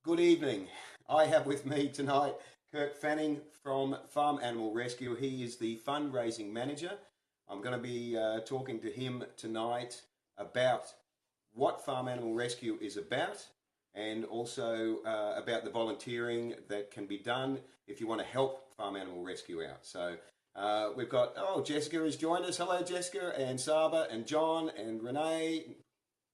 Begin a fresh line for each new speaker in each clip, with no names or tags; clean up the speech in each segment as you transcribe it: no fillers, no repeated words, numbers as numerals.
Good evening. I have with me tonight Kirk Fanning from Farm Animal Rescue. He is the Fundraising Manager. I'm going to be talking to him tonight about what Farm Animal Rescue is about and also about the volunteering that can be done if you want to help Farm Animal Rescue out. So we've got, Jessica has joined us. Hello, Jessica, and Saba, and John, and Renee.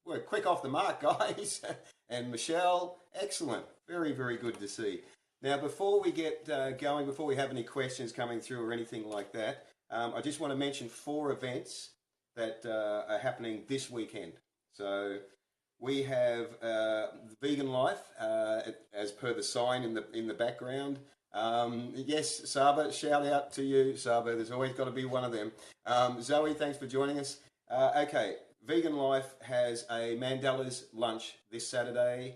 We're quick off the mark, guys. And Michelle, excellent. Very, very good to see. Now, before we get going, before we have any questions coming through or anything like that, I just want to mention 4 events that are happening this weekend. So we have Vegan Life, as per the sign in the background. Yes, Saba, shout out to you, Saba. There's always got to be one of them. Zoe, thanks for joining us. Okay. Vegan Life has a Mandela's lunch this Saturday.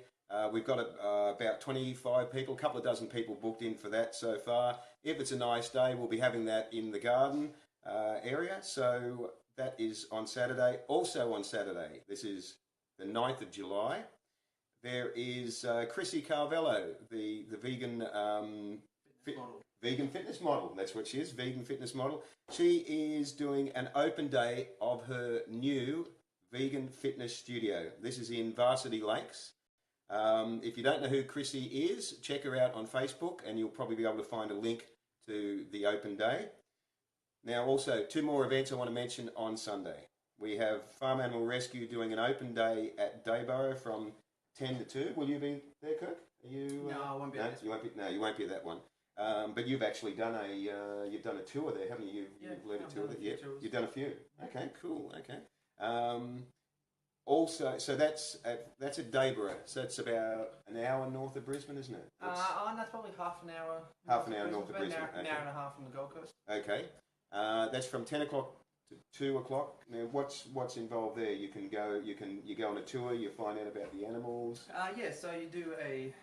We've got about 25 people, a couple of dozen people booked in for that so far. If it's a nice day, we'll be having that in the garden area. So that is on Saturday. Also on Saturday, this is the 9th of July, there is Chrissy Carvello, the vegan vegan fitness model. That's what she is, vegan fitness model. She is doing an open day of her new vegan fitness studio. This is in Varsity Lakes. If you don't know who Chrissy is, check her out on Facebook and you'll probably be able to find a link to the open day. Now also, 2 more events I want to mention on Sunday. We have Farm Animal Rescue doing an open day at Dayborough from 10 to 2. Will you be there, Kirk? Are you,
no, I won't be
there. You won't be at that one. But you've actually done a tour there, haven't you? You've led a tour there. Yeah, you've done a few. Okay, cool. Okay. Also, so that's at Dayborough. So it's about an hour north of Brisbane, isn't it?
That's probably half an hour.
Half an hour north of Brisbane.
An hour and a half from the Gold Coast.
Okay. That's from 10 o'clock to 2 o'clock. Now, what's involved there? You go on a tour. You find out about the animals.
Yeah. So you do a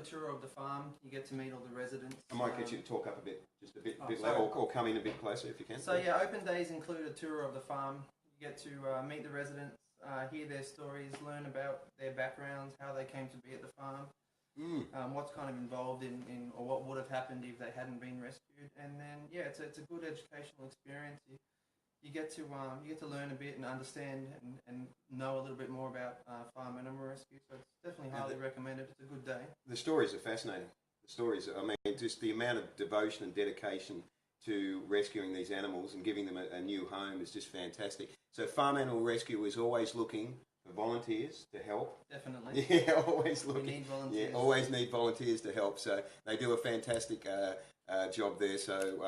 tour of the farm. You get to meet all the residents.
I might get you to talk up a bit, just a bit louder, or come in a bit closer if you can.
So yeah, open days include a tour of the farm. You get to meet the residents, hear their stories, learn about their backgrounds, how they came to be at the farm, what's kind of involved in or what would have happened if they hadn't been rescued, and then yeah, it's a good educational experience. You get to learn a bit and understand and know a little bit more about farm animal rescue. So it's definitely highly recommended. It's a good day.
The stories are fascinating. The stories, I mean, just the amount of devotion and dedication to rescuing these animals and giving them a new home is just fantastic. So Farm Animal Rescue is always looking for volunteers to help.
Definitely.
Yeah, always looking.
We need volunteers.
Yeah, always need volunteers to help. So they do a fantastic job there. So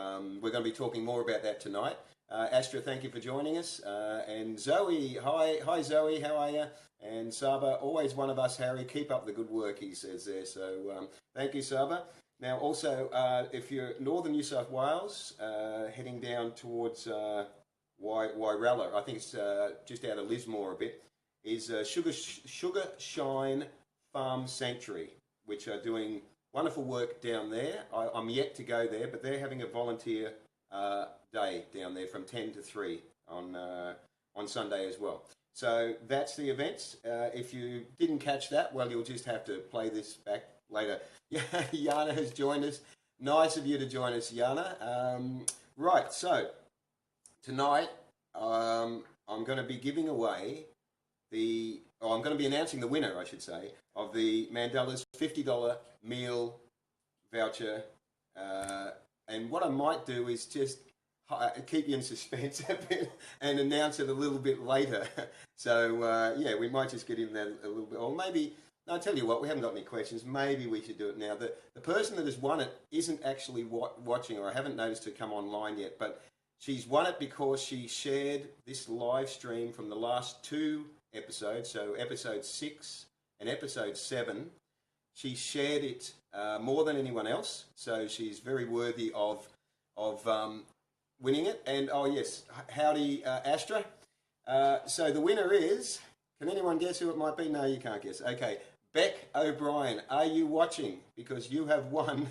we're going to be talking more about that tonight. Astra, thank you for joining us. And Zoe, hi Zoe, how are you? And Saba, always one of us, Harry. Keep up the good work, he says there. So thank you, Saba. Now, also, if you're northern New South Wales, heading down towards Wairala, I think it's just out of Lismore a bit, is Sugar Shine Farm Sanctuary, which are doing wonderful work down there. I'm yet to go there, but they're having a volunteer day down there from 10 to 3 on Sunday as well. So that's the events. If you didn't catch that, well, you'll just have to play this back later. Yana has joined us. Nice of you to join us, Yana. Right, so tonight I'm going to be giving away I'm going to be announcing the winner, I should say, of the Mandela's $50 meal voucher. And what I might do is just keep you in suspense a bit and announce it a little bit later. So, yeah, we might just get in there a little bit. Or maybe, I'll tell you what, we haven't got any questions. Maybe we should do it now. The person that has won it isn't actually watching, or I haven't noticed her come online yet, but she's won it because she shared this live stream from the last 2 episodes, so episode 6 and episode 7. She shared it more than anyone else, so she's very worthy of winning it. And oh yes, howdy Astra. So the winner is, can anyone guess who it might be? No, you can't guess. Okay, Beck O'Brien, are you watching? Because you have won,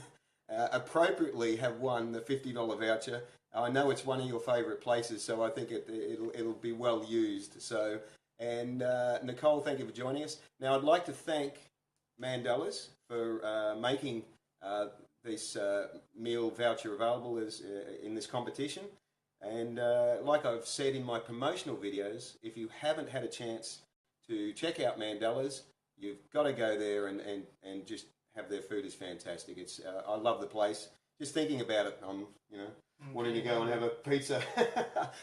appropriately have won the $50 voucher. I know it's one of your favourite places, so I think it'll be well used. So, and Nicole, thank you for joining us. Now I'd like to thank Mandelas for making this meal voucher available as in this competition. And like I've said in my promotional videos, if you haven't had a chance to check out Mandelas, you've got to go there and just have their food. Is fantastic. It's I love the place. Just thinking about it, I'm wanting to go and have a pizza.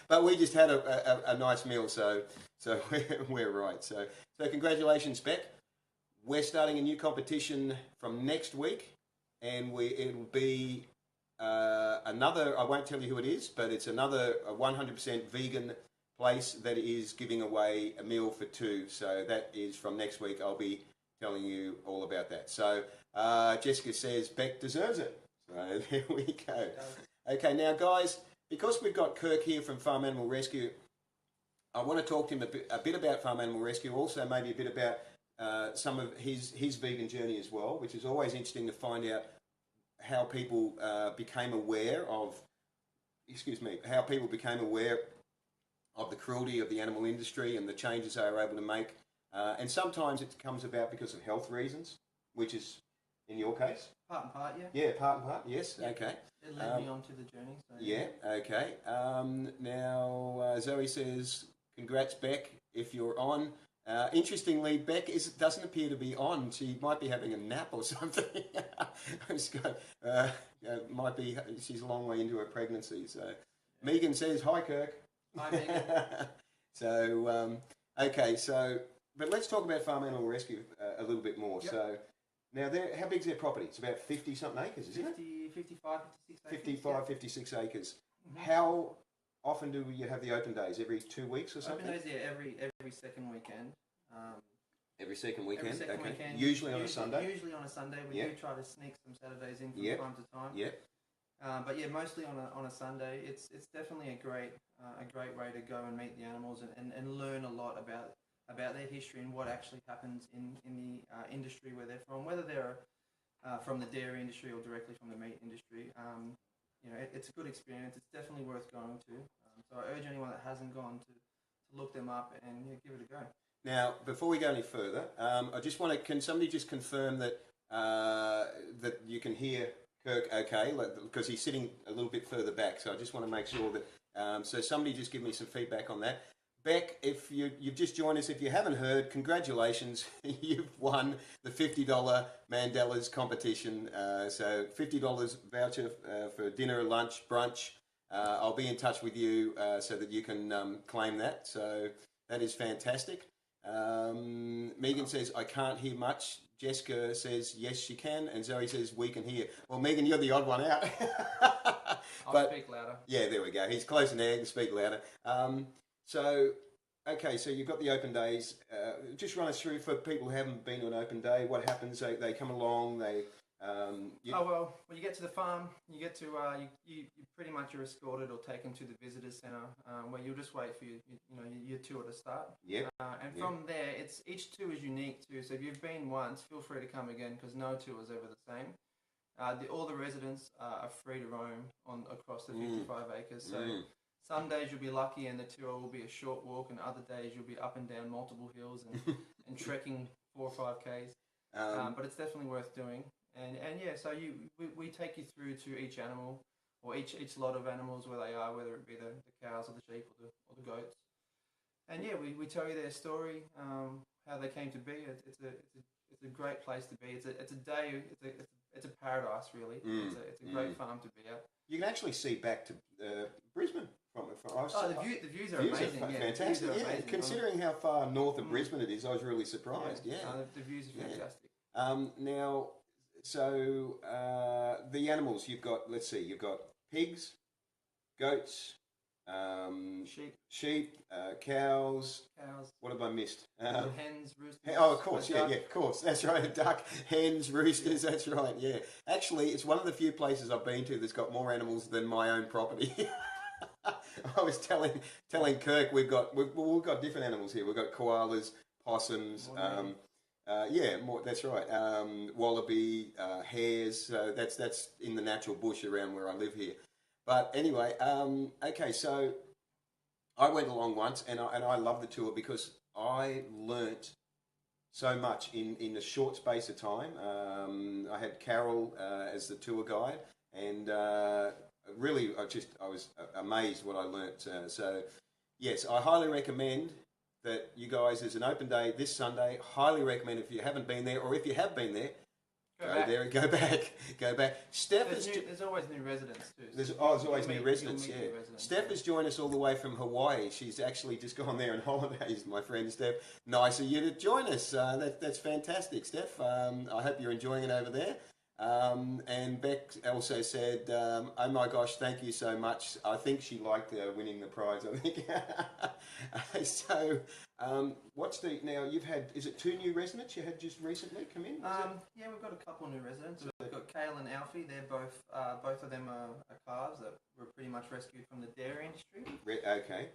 But we just had a nice meal, so we're right. So congratulations, Beck. We're starting a new competition from next week, and it'll be another. I won't tell you who it is, but it's another 100% vegan place that is giving away a meal for two. So that is from next week. I'll be telling you all about that. So Jessica says Beck deserves it. So there we go. Okay, now guys, because we've got Kirk here from Farm Animal Rescue, I want to talk to him a bit about Farm Animal Rescue, also maybe a bit about some of his vegan journey as well, which is always interesting to find out how people became aware of, how people became aware of the cruelty of the animal industry and the changes they were able to make. And sometimes it comes about because of health reasons, which is in your case.
Part and part, yeah.
Yeah, part and part, yes, yeah. Okay.
It led me on to the journey. So
yeah, okay. Now, Zoe says, congrats, Beck, if you're on. Interestingly, Beck doesn't appear to be on. She might be having a nap or something. Might be. She's a long way into her pregnancy. So, yeah. Megan says, hi, Kirk.
Hi, Megan.
So, okay, but let's talk about Farm Animal Rescue a little bit more. Yep. So, now, how big's their property? It's about 50-something acres, isn't it?
55, 56 acres.
55, yeah. 56 acres. Mm-hmm. How often do you have the open days? Every 2 weeks or something?
Open days, yeah, every second weekend.
Every second weekend?
Every second weekend.
Usually on a Sunday?
Usually on a Sunday. We do try to sneak some Saturdays in from time to time.
Yep.
But yeah, mostly on a Sunday. It's definitely a great way to go and meet the animals and learn a lot about their history and what actually happens in the industry where they're from, whether they're from the dairy industry or directly from the meat industry. It's a good experience. It's definitely worth going to. So I urge anyone that hasn't gone to look them up and give it a go. Now,
before we go any further, I just want to, can somebody just confirm that that you can hear Kirk okay, because he's sitting a little bit further back, so I just want to make sure that, so somebody just give me some feedback on that. Beck, if you've just joined us, if you haven't heard, congratulations, you've won the $50 Mandelas competition. So $50 voucher for dinner, lunch, brunch. I'll be in touch with you so that you can claim that. So that is fantastic. Megan says, I can't hear much. Jessica says, yes, she can. And Zoe says, we can hear. Well, Megan, you're the odd one out.
I'll speak louder.
Yeah, there we go. He's close in there. He can speak louder. So you've got the open days. Just run us through for people who haven't been to an open day. What happens? They come along.
Well, when you get to the farm, you get to you pretty much are escorted or taken to the visitor centre where you'll just wait for your tour to start.
Yep.
And from there, each tour is unique too. So if you've been once, feel free to come again because no tour is ever the same. All the residents are free to roam across the 55 acres. So some days you'll be lucky and the tour will be a short walk, and other days you'll be up and down multiple hills and trekking 4 or 5 Ks. But it's definitely worth doing. And yeah, so we take you through to each animal or each lot of animals where they are, whether it be the cows or the sheep or the goats. And yeah, we tell you their story, how they came to be. It's a great place to be. It's a day. It's a paradise, really. It's a great farm to be at.
You can actually see back to Brisbane from
the views are amazing.
Fantastic.
Views are amazing.
Considering how far north of Brisbane it is, I was really surprised. Yeah.
The views are fantastic.
Now, so the animals you've got. Let's see. You've got pigs, goats, sheep, cows. What have I missed?
Hens, roosters.
Oh, of course, of course. That's right. A duck, hens, roosters. That's right. Yeah. Actually, it's one of the few places I've been to that's got more animals than my own property. I was telling Kirk we've got different animals here. We've got koalas, possums. That's right. Wallaby, hares. So that's in the natural bush around where I live here. But anyway, okay. So I went along once, and I loved the tour because I learnt so much in a short space of time. I had Carol as the tour guide, and really, I was amazed what I learnt. So, yes, I highly recommend that you guys. There's an open day this Sunday. Highly recommend if you haven't been there, or if you have been there. Go back. Steph
there's always new residents too.
There's always new residents, yeah. Steph has joined us all the way from Hawaii. She's actually just gone there on holidays, my friend Steph. Nice of you to join us. That's fantastic, Steph. I hope you're enjoying it over there. And Beck also said, oh my gosh, thank you so much. I think she liked winning the prize, I think. So, now you've had, is it 2 new residents you had just recently come in?
Yeah, we've got a couple new residents. We've got Kale and Alfie. They're both of them are calves that were pretty much rescued from the dairy industry.
Okay.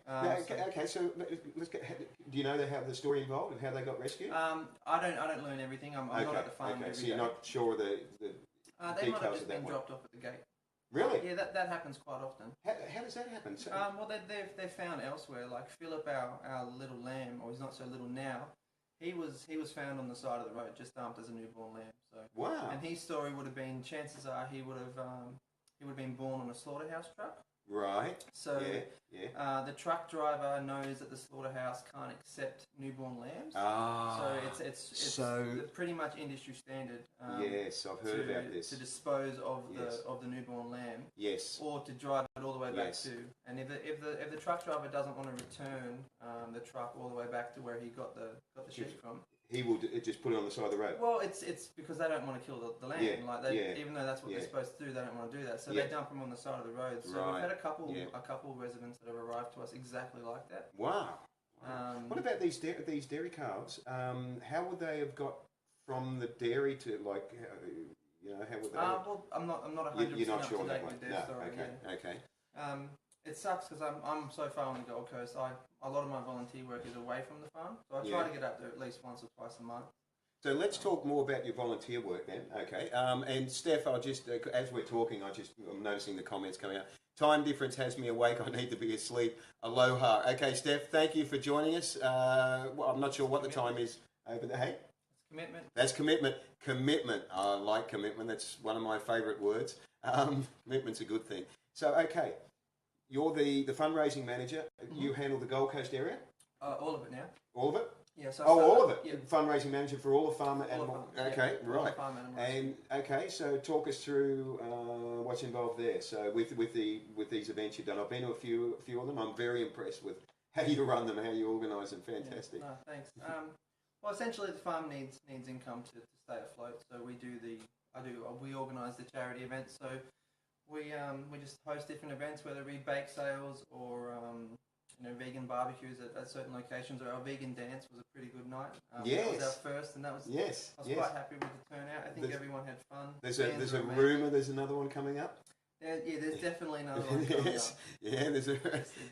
Okay, so let's get, do you know how the story involved and how they got rescued?
I don't learn everything. I'm not at the farm every
so
day.
you're not sure the
they might have
details
just
of that
been
one?
dropped off at the gate.
Really?
Yeah, that happens quite often.
How does that happen? So,
well, they're found elsewhere. Like Philip, our little lamb, or he's not so little now. He was found on the side of the road, just dumped as a newborn lamb. So
wow.
And his story would have been, chances are he would have been born on a slaughterhouse truck.
Right.
So
yeah.
The truck driver knows that the slaughterhouse can't accept newborn lambs.
Ah.
So it's pretty much industry standard.
Yes, I've heard about this.
To dispose of the newborn lamb.
Yes.
Or to drive it all the way back to. And if the truck driver doesn't want to return the truck all the way back to where he got the sheep from,
he will just put it on the side of the road.
Well, it's because they don't want to kill the lamb.
Yeah.
Even though that's what they're supposed to do, they don't want to do that. So they dump them on the side of the road. So we've had a couple residents that have arrived to us exactly like that.
Wow. What about these dairy calves? How would they have got from the dairy to how would they?
Well, I'm not 100%
You're not
up
sure
to
that
date
one.
with their
No.
story.
Okay.
It sucks because I'm so far on the Gold Coast. A lot of my volunteer work is away from the farm, so I try to get up there at least once or twice a month.
So let's talk more about your volunteer work then. Okay. And Steph, I'll just as we're talking, I'm noticing the comments coming out. Time difference has me awake. I need to be asleep. Aloha. Okay, Steph, thank you for joining us. Well, I'm not sure what the time is over there. Hey?
Commitment.
That's commitment. Commitment. I like commitment. That's one of my favourite words. Commitment's a good thing. So, okay. You're the fundraising manager. Mm-hmm. You handle the Gold Coast area?
All of it now.
All of it?
Yeah. So
all of it?
Yeah.
Fundraising manager for all the farm animals? Okay, right.
Farm animals.
And, okay, so talk us through what's involved there. So with these events you've done, I've been to a few of them. I'm very impressed with how you run them, how you organise them. Fantastic.
Yeah. Thanks. Well, essentially the farm needs income to stay afloat. So we organise the charity events. So we just host different events, whether it be bake sales or vegan barbecues at certain locations. Or our vegan dance was a pretty good night.
Yes.
That was our first, and I was quite happy with the turnout. I think everyone had fun.
There's a rumour there's another one coming up.
There's definitely another one coming up.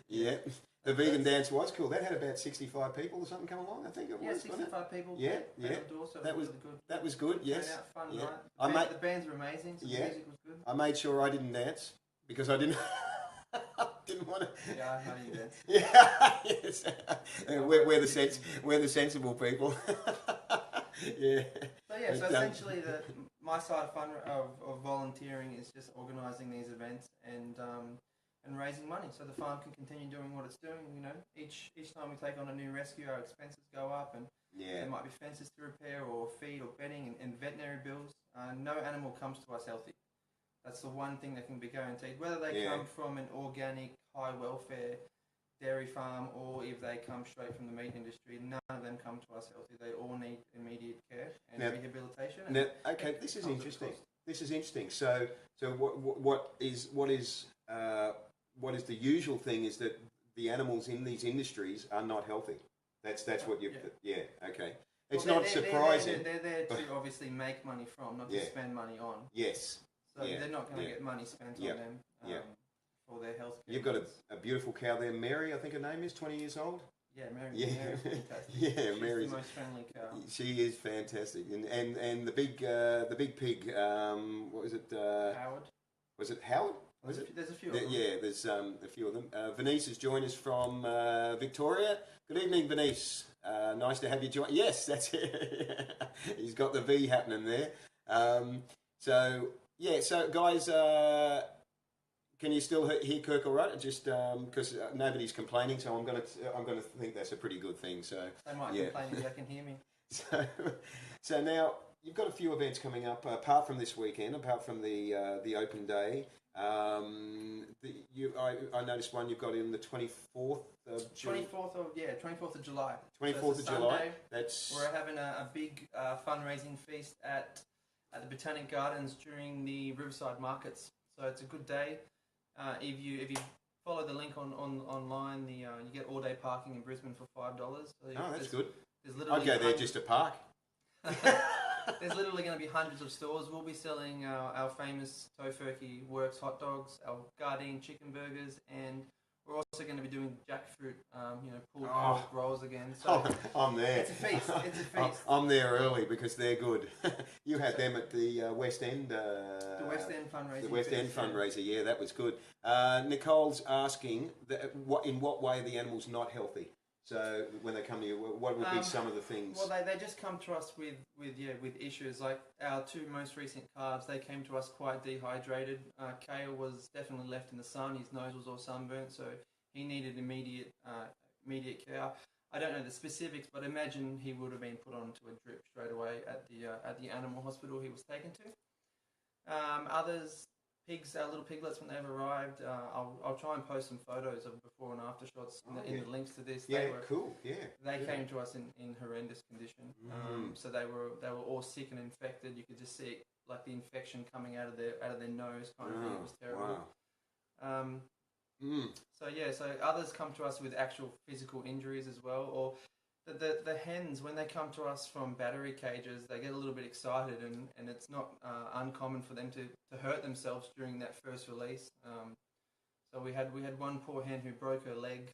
Yeah, The vegan dance was cool. That had about 65 people or something come along. I think it was.
Yeah, 65 people.
Yeah.
So
that was
really good.
That was good. Yes.
Fun night. The bands were amazing. So the music was good.
I made sure I didn't dance because I didn't. Didn't want to.
Yeah, I know you did.
Yes. We're the sensible people. Yeah.
So essentially, my side of volunteering is just organising these events and raising money so the farm can continue doing what it's doing. Each time we take on a new rescue, our expenses go up, and there might be fences to repair or feed or bedding and veterinary bills. No animal comes to us healthy. That's the one thing that can be guaranteed. Whether they come from an organic, high welfare dairy farm or if they come straight from the meat industry, none of them come to us healthy. They all need immediate care and rehabilitation.
This is interesting. This is interesting. So what is the usual thing is that the animals in these industries are not healthy. That's what you. Yeah. Okay. It's not surprising.
They're there to obviously make money from, not to spend money on.
Yes.
So they're not going to get money spent on them for their health care.
You've got a beautiful cow there, Mary, I think her name is, 20 years old.
Yeah, Mary.
Yeah,
She's
Mary's
the most friendly cow.
She is fantastic, and the big pig. What was it?
Howard.
Was it Howard?
There's a few of them.
Yeah, there's a few of them. Venice has joined us from Victoria. Good evening, Venice. Nice to have you join. Yes, that's it. He's got the V happening there. So guys, can you still hear Kirk all right? Just because nobody's complaining, so I'm gonna think that's a pretty good thing. So
they might complain if they can hear me.
So now you've got a few events coming up apart from this weekend, apart from the open day. I noticed one you've got in the 24th of July.
24th of July.
24th of July.
We're having a big fundraising feast at the Botanic Gardens during the Riverside Markets. So it's a good day. If you follow the link online, you get all day parking in Brisbane for $5. So
that's good.
I'd
go there just to park.
There's literally going to be hundreds of stores. We'll be selling our famous Tofurkey Works hot dogs, our Gardein chicken burgers, and we're also going to be doing jackfruit, pulled pork rolls again. So
I'm there.
It's a feast. It's a feast.
I'm there early because they're good. You had them at the West End.
The West End fundraiser.
The West End fundraiser. Yeah, that was good. Nicole's asking in what way are the animals not healthy? So when they come to you, what would be some of the things?
Well, they just come to us with issues. Like our two most recent calves, they came to us quite dehydrated. Kale was definitely left in the sun. His nose was all sunburnt, so he needed immediate care. I don't know the specifics, but imagine he would have been put onto a drip straight away at the animal hospital he was taken to. Others. Pigs, our little piglets, when they've arrived, I'll try and post some photos of before and after shots in the links to this.
Cool. Yeah,
they came to us in horrendous condition. So they were all sick and infected. You could just see like the infection coming out of their nose, kind of thing. It was terrible.
Wow.
So others come to us with actual physical injuries as well, or the hens, when they come to us from battery cages, they get a little bit excited, and it's not uncommon for them to hurt themselves during that first release. So we had one poor hen who broke her leg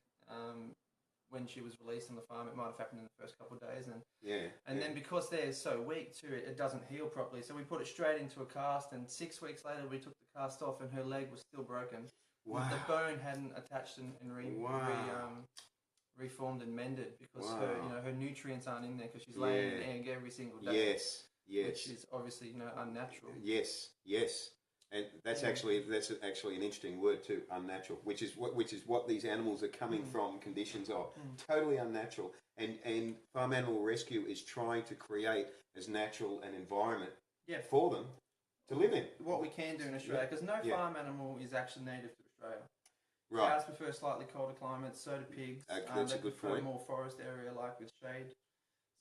when she was released on the farm. It might have happened in the first couple of days, and then because they're so weak too, it doesn't heal properly. So we put it straight into a cast, and 6 weeks later we took the cast off, and her leg was still broken.
Wow.
The bone hadn't attached and reformed and mended because her nutrients aren't in there because she's laying an egg every single day.
Yes. Which
is obviously unnatural.
Yes, and that's actually an interesting word too, unnatural, which is what these animals are coming from. Conditions of totally unnatural, and Farm Animal Rescue is trying to create as natural an environment for them to live in.
What we can do in Australia, because no farm animal is actually native to Australia.
Right.
Cows prefer slightly colder climates, so do pigs.
That's a good
prefer
point.
More forest area, like with shade.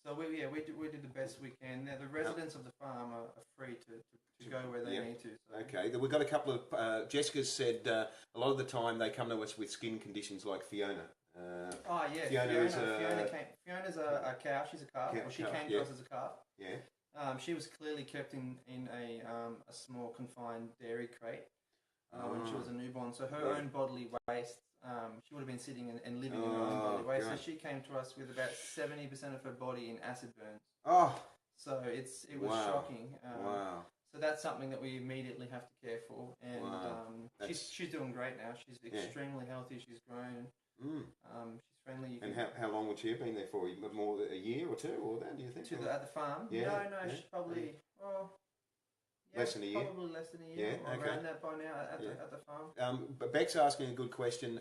So we do the best we can. Now, the residents of the farm are free to go where they need to. So.
Okay, we've got a couple of. Jessica's said a lot of the time they come to us with skin conditions like Fiona.
Fiona's a cow. She's a calf. She came to us as a calf.
Yeah.
She was clearly kept in a small confined dairy crate. When she was a newborn, so her own bodily waste, she would have been sitting and living in her own bodily waste. So she came to us with about 70% of her body in acid burns. So it was shocking.
Wow.
So that's something that we immediately have to care for, and she's doing great now. She's extremely healthy. She's grown. She's friendly.
And how long would she have been there for? More than a year or two, or that? Do you think?
At the farm? No, she's probably
less than a year.
Probably less than a year. Around that by now at the farm.
But Beck's asking a good question.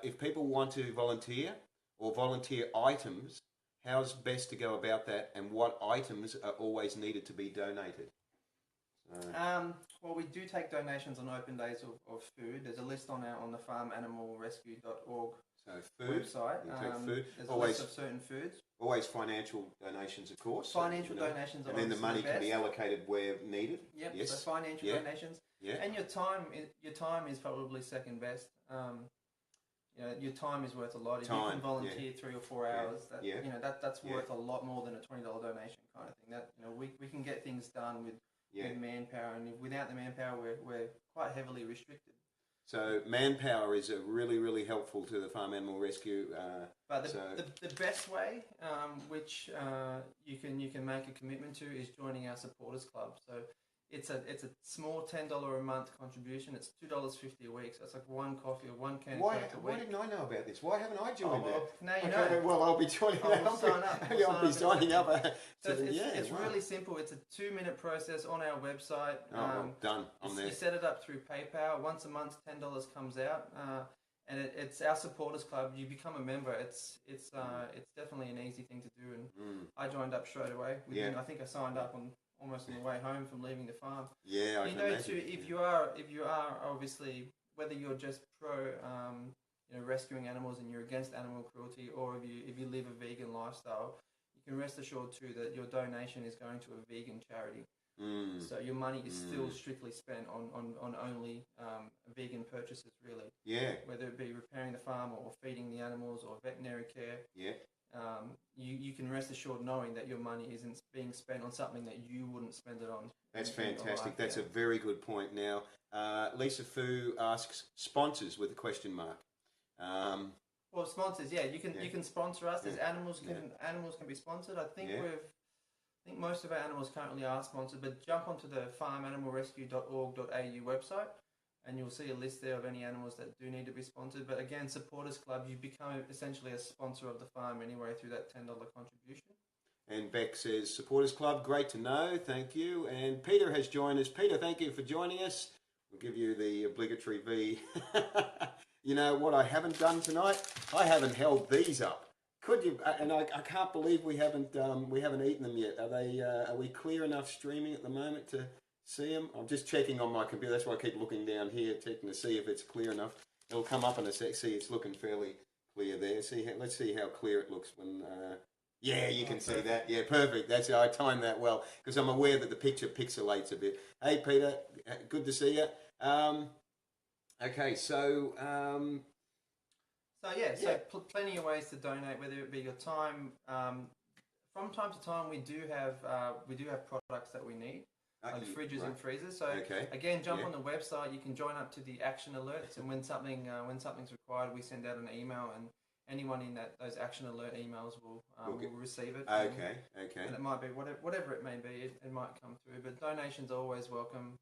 If people want to volunteer or volunteer items, how's best to go about that, and what items are always needed to be donated?
Well, we do take donations on open days of food. There's a list on the farmanimalrescue.org website.
Food.
There's
Always,
a list of certain foods.
Always financial donations, of course.
Financial donations are
and then the money can be allocated where needed.
Yep.
Yes.
So financial donations. Yeah. And your time is probably second best. Your time is worth a lot. If you can volunteer 3 or 4 hours, that's worth a lot more than a $20 donation kind of thing. That we can get things done with manpower, and without the manpower, we're quite heavily restricted.
So manpower is really, really helpful to the Farm Animal Rescue.
But the best way, which you can make a commitment to, is joining our supporters club. So it's a small $10 a month contribution. It's $2.50 a week, so it's like one coffee or one can of Coke a week.
Why didn't I know about this? Why haven't I joined that?
Now you know.
Well, I'll be joining.
We'll sign up.
I'll be signing up.
So it's really simple. It's a 2-minute process on our website.
Done. I'm there.
You set it up through PayPal. Once a month, $10 comes out, and it's our supporters club. You become a member. It's definitely an easy thing to do, and I joined up straight away. I think I signed up almost on the way home from leaving the farm.
Yeah, I can imagine.
Too, if you are obviously, whether you're just pro rescuing animals and you're against animal cruelty, or if you live a vegan lifestyle, you can rest assured too that your donation is going to a vegan charity. So your money is still strictly spent on only vegan purchases, really.
Yeah.
Whether it be repairing the farm or feeding the animals or veterinary care.
Yeah.
You can rest assured knowing that your money isn't being spent on something that you wouldn't spend it on.
That's fantastic. That's a very good point. Now, Lisa Fu asks sponsors with a question mark.
Well, sponsors, you can sponsor us. There's animals can be sponsored. I think most of our animals currently are sponsored, but jump onto the farmanimalrescue.org.au website and you'll see a list there of any animals that do need to be sponsored. But again, Supporters Club, you become essentially a sponsor of the farm anyway through that $10 contribution.
And Beck says, Supporters Club, great to know, thank you. And Peter has joined us. Peter, thank you for joining us. We'll give you the obligatory V. You know what I haven't done tonight? I haven't held these up. Could you? And I can't believe we haven't eaten them yet. Are we clear enough streaming at the moment to see them? I'm just checking on my computer. That's why I keep looking down here, checking to see if it's clear enough. It'll come up in a sec. See, it's looking fairly clear there. Let's see how clear it looks when. Yeah, you can see that. Yeah, perfect. That's how I timed that well because I'm aware that the picture pixelates a bit. Hey, Peter, good to see you. Okay, so.
Plenty of ways to donate, whether it be your time. From time to time, we do have products that we need, like fridges and freezers. So again, jump on the website. You can join up to the action alerts, and when something's required, we send out an email, and anyone in those action alert emails will receive it.
Okay.
And it might be whatever it may be. It might come through, but donations are always welcome.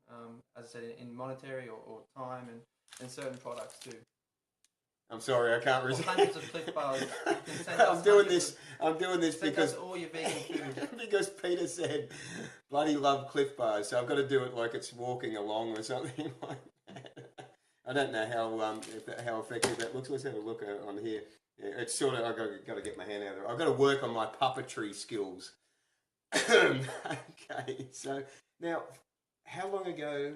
As I said, in monetary or time and certain products too.
I'm sorry, I can't resist.
Hundreds of Cliff Bars.
I'm doing this because
all your vegan food.
Because Peter said, "Bloody love Cliff Bars," so I've got to do it like it's walking along or something like that. I don't know how effective that looks. Let's have a look on here. Yeah, it's sort of. I've got to get my hand out of it. I've got to work on my puppetry skills. Okay, so now, how long ago?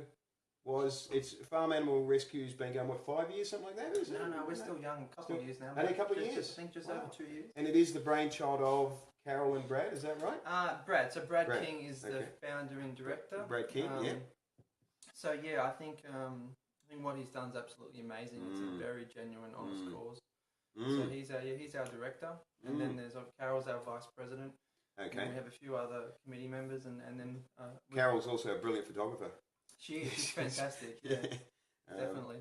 It's Farm Animal Rescue's been going, 5 years, something like that?
No, we're still young, a couple of years now.
Only a couple of years?
I think just over 2 years.
And it is the brainchild of Carol and Brad, is that right?
Brad. So Brad King is the founder and director.
Brad King,
So I think what he's done is absolutely amazing. It's a very genuine, honest cause. So he's our director, and then there's Carol's our vice president. Okay. And we have a few other committee members, and then
Carol's also a brilliant photographer.
She's fantastic. Yeah, definitely.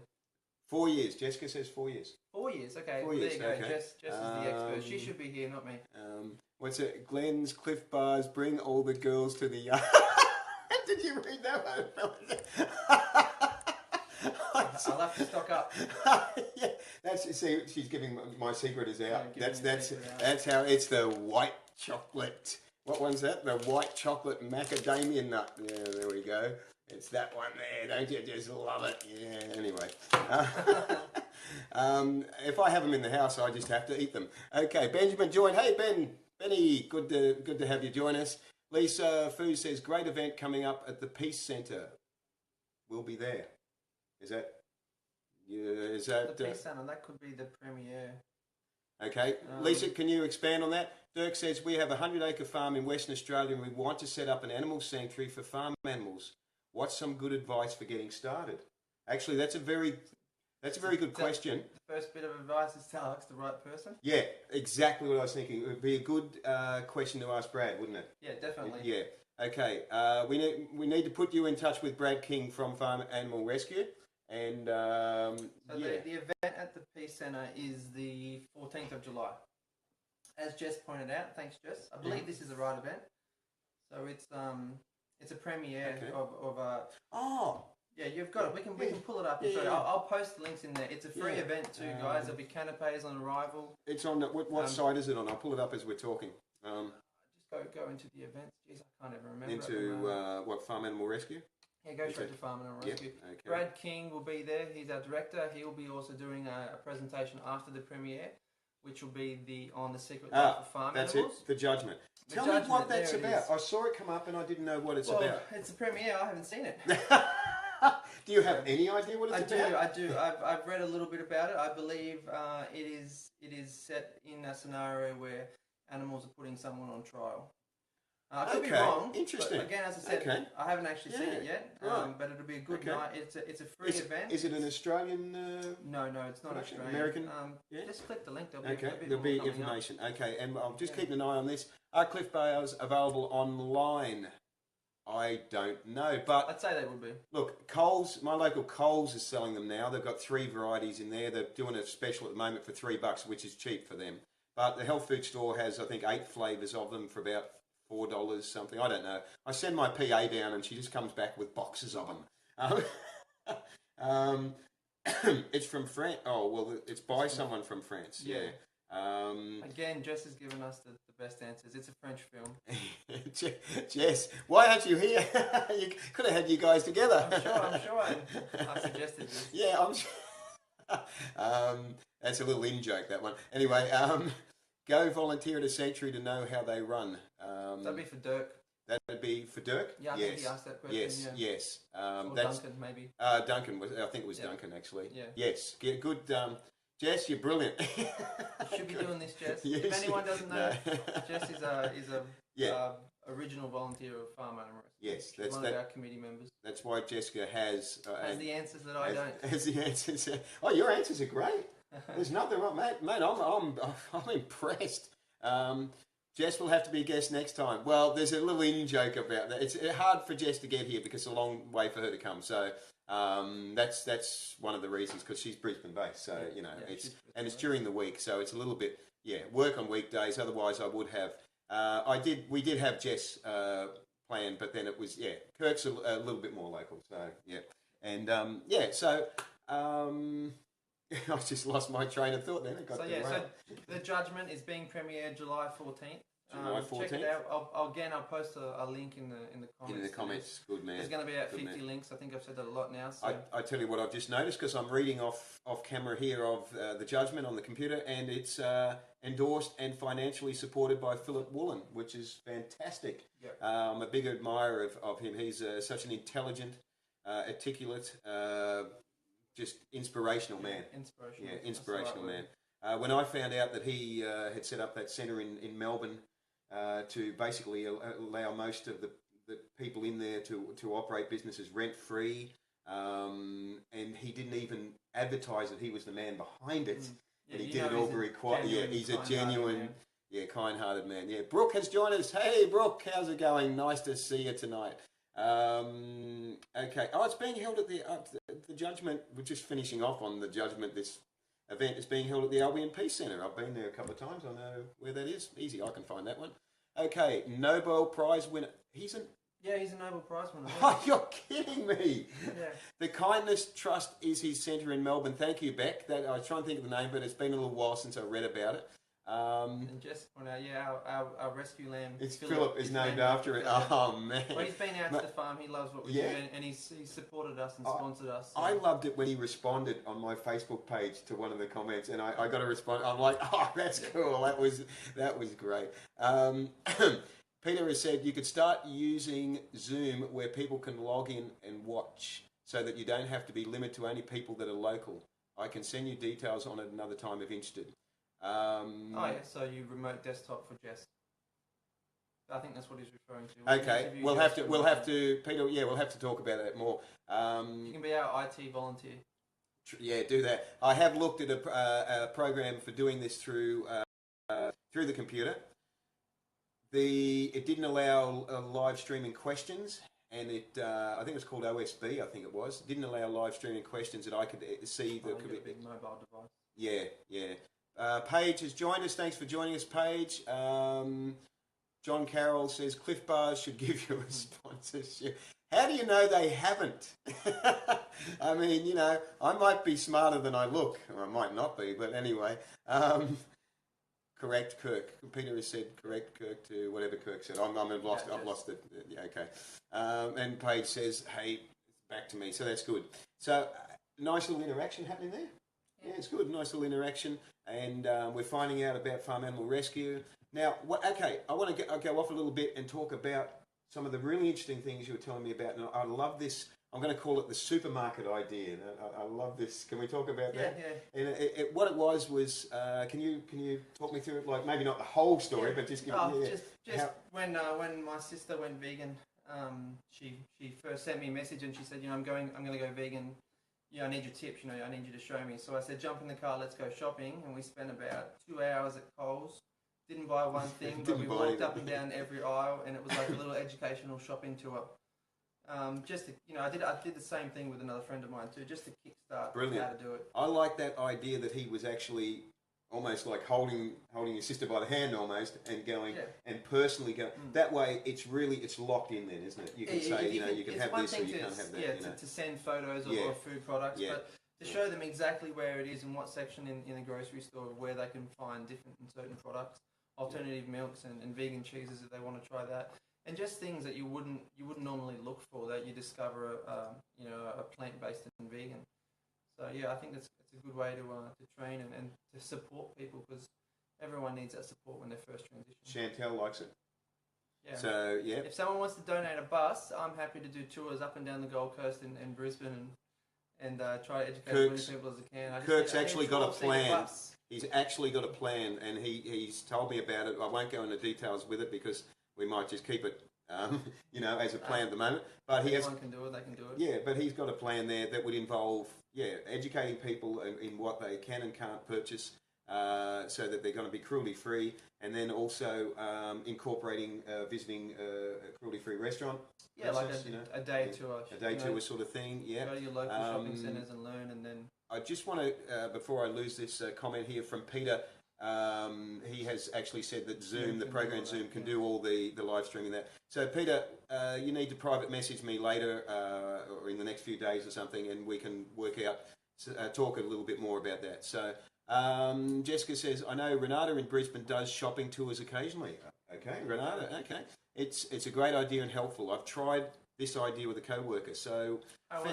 4 years. Jessica says 4 years.
4 years. Okay. There you go. Okay. Jess is the expert. She should be here, not me.
What's it? Glenn's Cliff Bars. Bring all the girls to the yard. Did you read that one?
I'll have to stock up.
She's giving my secret is out. That's how it's the white chocolate. What one's that? The white chocolate macadamia nut. Yeah, there we go. It's that one there. Don't you just love it? Yeah. Anyway, if I have them in the house, I just have to eat them. Okay, Benjamin joined. Hey, Benny, good to have you join us. Lisa Fu says great event coming up at the Peace Centre. We'll be there. Is that
the Peace Centre? That could be the premiere.
Okay, Lisa, can you expand on that? Dirk says we have a 100-acre farm in Western Australia and we want to set up an animal sanctuary for farm animals. What's some good advice for getting started? Actually, that's a very good question.
The first bit of advice is to ask the right person.
Yeah, exactly what I was thinking. It would be a good question to ask Brad, wouldn't it?
Yeah, definitely.
Yeah. Okay. We need to put you in touch with Brad King from Farm Animal Rescue. And
the event at the Peace Centre is the 14th of July. As Jess pointed out, thanks Jess. I believe this is the right event. So It's a premiere
Okay.
of
Oh,
yeah, you've got it. We can pull it up.
Yeah,
And show you.
yeah.
I'll post the links in there. It's a free
Yeah.
event too, guys. There'll be canapes on arrival.
it's on what site is it on? I'll pull it up as we're talking.
Just go into the events. Jeez, I can't even remember.
Into what, Farm Animal Rescue?
Yeah, go straight to Farm Animal Rescue.
Yep. Okay.
Brad King will be there. He's our director. He will be also doing a presentation after the premiere, which will be on the secret life of farm
that's
animals.
it. The Judgment. Tell me what that's about. I saw it come up and I didn't know what it's about.
It's a premiere. I haven't seen it.
Do you have any idea what it's about?
I do. I've read a little bit about it. I believe it is set in a scenario where animals are putting someone on trial. I could be wrong.
Interesting.
But again, as I said, I haven't actually seen it yet.
Right.
But it'll be a good night. It's a free event.
Is it an Australian?
No, it's not Australian.
American.
Just click the link.
There'll be information. Okay, and I'm just keeping an eye on this. Are Cliff Bales available online? I don't know, but
I'd say they would be.
Look, Coles, my local Coles is selling them now. They've got 3 varieties in there. They're doing a special at the moment for $3, which is cheap for them. But the health food store has, I think, 8 flavours of them for about $4 something. I don't know. I send my PA down and she just comes back with boxes of them. It's from France. Oh, well, it's by someone from France. Yeah.
Again, Jess has given us the best answers. It's a French film.
Jess, why aren't you here? You could have had you guys together.
I'm sure I suggested this.
Yeah, I'm sure. That's a little in-joke, that one. Anyway, go volunteer at a sanctuary to know how they run.
That'd be for Dirk.
That'd be for Dirk?
Yeah, I think he asked that question.
Yes.
Or Duncan, maybe.
Duncan, I think it was Duncan, actually.
Yeah.
Yes, good. Jess, you're brilliant.
You should be doing this, Jess.
Yes.
If anyone doesn't know, Jess is a original volunteer of Farm Animal Rescue.
Yes,
She's one of our committee members.
That's why Jessica has
the answers that I don't.
Has the answers. Oh, your answers are great. There's nothing wrong, mate. I'm impressed. Jess will have to be a guest next time. Well, there's a little in-joke about that. It's hard for Jess to get here because it's a long way for her to come. So that's one of the reasons, because she's Brisbane based. So it's during the week, so it's a little bit work on weekdays. Otherwise, I would have. We did have Jess planned, but then it was Kirk's a little bit more local. So and I just lost my train of thought then.
So The Judgment is being premiered July 14th.
July 14th.
Check it out. I'll post a link in the comments.
In the comments, good man.
There's going to be about 50 links. I think I've said that a lot now. So.
I tell you what I've just noticed, because I'm reading off camera here of The Judgment on the computer, and it's endorsed and financially supported by Philip Woolen, which is fantastic.
Yep.
I'm a big admirer of him. He's such an intelligent, articulate, just inspirational man. Inspirational man. When I found out that he had set up that centre in Melbourne to basically allow most of the people in there to operate businesses rent-free, and he didn't even advertise that he was the man behind it, and he did it all very quietly. Yeah, he's a genuine, kind-hearted man. Yeah, Brooke has joined us. Hey, Brooke, how's it going? Nice to see you tonight. Okay. Oh, it's being held at the Judgment. We're just finishing off on the Judgment. This event is being held at the Albion Peace Centre. I've been there a couple of times. I know where that is. Easy, I can find that one. Okay, Nobel Prize winner. He's a
Nobel Prize winner.
Oh, you're kidding me.
Yeah.
The Kindness Trust is his centre in Melbourne. Thank you, Beck. I was trying to think of the name, but it's been a little while since I read about it.
And just our rescue lamb.
It's Philip is named after it. Oh man!
Well, he's been out to the farm. He loves what we do, and he's supported us and sponsored us. So.
I loved it when he responded on my Facebook page to one of the comments, and I got a response. I'm like, oh, that's cool. That was great. Peter has said you could start using Zoom where people can log in and watch, so that you don't have to be limited to only people that are local. I can send you details on it another time if interested.
So you remote desktop for Jess. I think that's what he's referring to.
Okay, we'll have to, Peter. Yeah, we'll have to talk about that more.
You can be our IT volunteer.
Yeah, do that. I have looked at a program for doing this through the computer. It didn't allow live streaming questions, and I think it was called OSB. I think it was. It didn't allow live streaming questions that I could see. That could be
a big mobile device.
Yeah. Paige has joined us. Thanks for joining us, Paige. John Carroll says Cliff Bars should give you a sponsorship. How do you know they haven't? I mean, you know, I might be smarter than I look, or I might not be, but anyway. Correct, Kirk. Peter has said correct, Kirk, to whatever Kirk said. I've lost it. Yeah, okay. And Paige says, hey, back to me. So that's good. So nice little interaction happening there. Yeah, it's good. Nice little interaction. And we're finding out about farm animal rescue. Now, I want to go off a little bit and talk about some of the really interesting things you were telling me about. And I love this. I'm going to call it the supermarket idea. I love this. Can we talk about that?
Yeah.
And what it was, can you talk me through it? Like maybe not the whole story, but just give me.
When my sister went vegan, she first sent me a message and she said, you know, I'm going to go vegan. Yeah, I need your tips. You know, I need you to show me. So I said, jump in the car, let's go shopping. And we spent about 2 hours at Coles. Didn't buy one thing, but we walked up and down every aisle, and it was like a little educational shopping tour. Just to, you know, I did the same thing with another friend of mine too, just to kickstart how to do it.
I like that idea that he was actually almost like holding your sister by the hand almost and going and personally going. That way, it's locked in then, isn't it? You can say, you can have this or you can't have that.
Yeah, to send photos of food products, but to show them exactly where it is and what section in the grocery store where they can find different and certain products, alternative milks and vegan cheeses if they want to try that. And just things that you wouldn't normally look for that you discover, a plant-based and vegan. So yeah, I think it's a good way to train and to support people, because everyone needs that support when they first transition.
Chantel likes it.
Yeah.
So yeah.
If someone wants to donate a bus, I'm happy to do tours up and down the Gold Coast and Brisbane and try to educate as many people as I can.
Kirk's actually got a plan. He's actually got a plan, and he's told me about it. I won't go into details with it because we might just keep it, as a plan at the moment. But
anyone can do it, they can do it.
Yeah, but he's got a plan there that would involve, educating people in what they can and can't purchase, so that they're going to be cruelty-free, and then also incorporating visiting a cruelty-free restaurant.
Yeah, like a day tour.
A day tour sort of thing, yeah.
Go to your local shopping centres and learn, and then...
I just want to, before I lose this comment here from Peter, he has actually said that Zoom, the program Zoom, can do all the live streaming that. So Peter, you need to private message me later or in the next few days or something, and we can work out, talk a little bit more about that. So Jessica says, I know Renata in Brisbane does shopping tours occasionally. Okay, Renata, okay. It's a great idea and helpful. I've tried this idea with a co-worker. So
how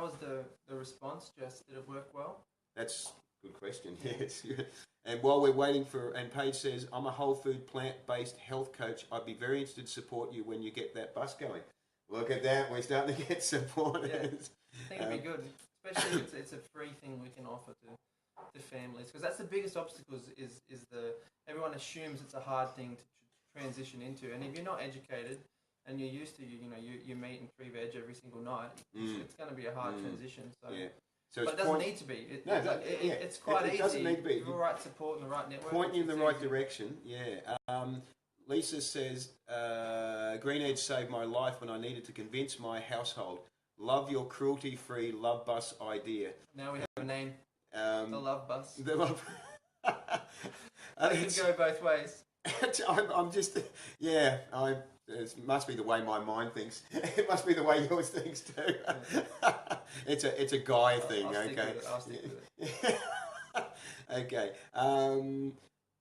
was the response, Jess? Did it work well?
That's a good question, yes. And while we're waiting and Paige says, I'm a whole food plant-based health coach. I'd be very interested to support you when you get that bus going. Look at that, we're starting to get supporters.
Yeah. I think it'd be good, especially if it's a free thing we can offer to families, because that's the biggest obstacle is everyone assumes it's a hard thing to transition into, and if you're not educated and you're used to you meat and free veg every single night, it's going to be a hard transition. So. Yeah. So but it doesn't need to be. It's quite easy. It doesn't need to be. The right support and the right network.
Point you in the right direction. Yeah. Lisa says, Green Edge saved my life when I needed to convince my household. Love your cruelty-free love bus idea.
Now we have a name. The Love Bus.
The Love.
It can go both ways.
I'm just, it must be the way my mind thinks. It must be the way yours thinks too. It's a guy thing, okay?
I'll stick with it.
Okay.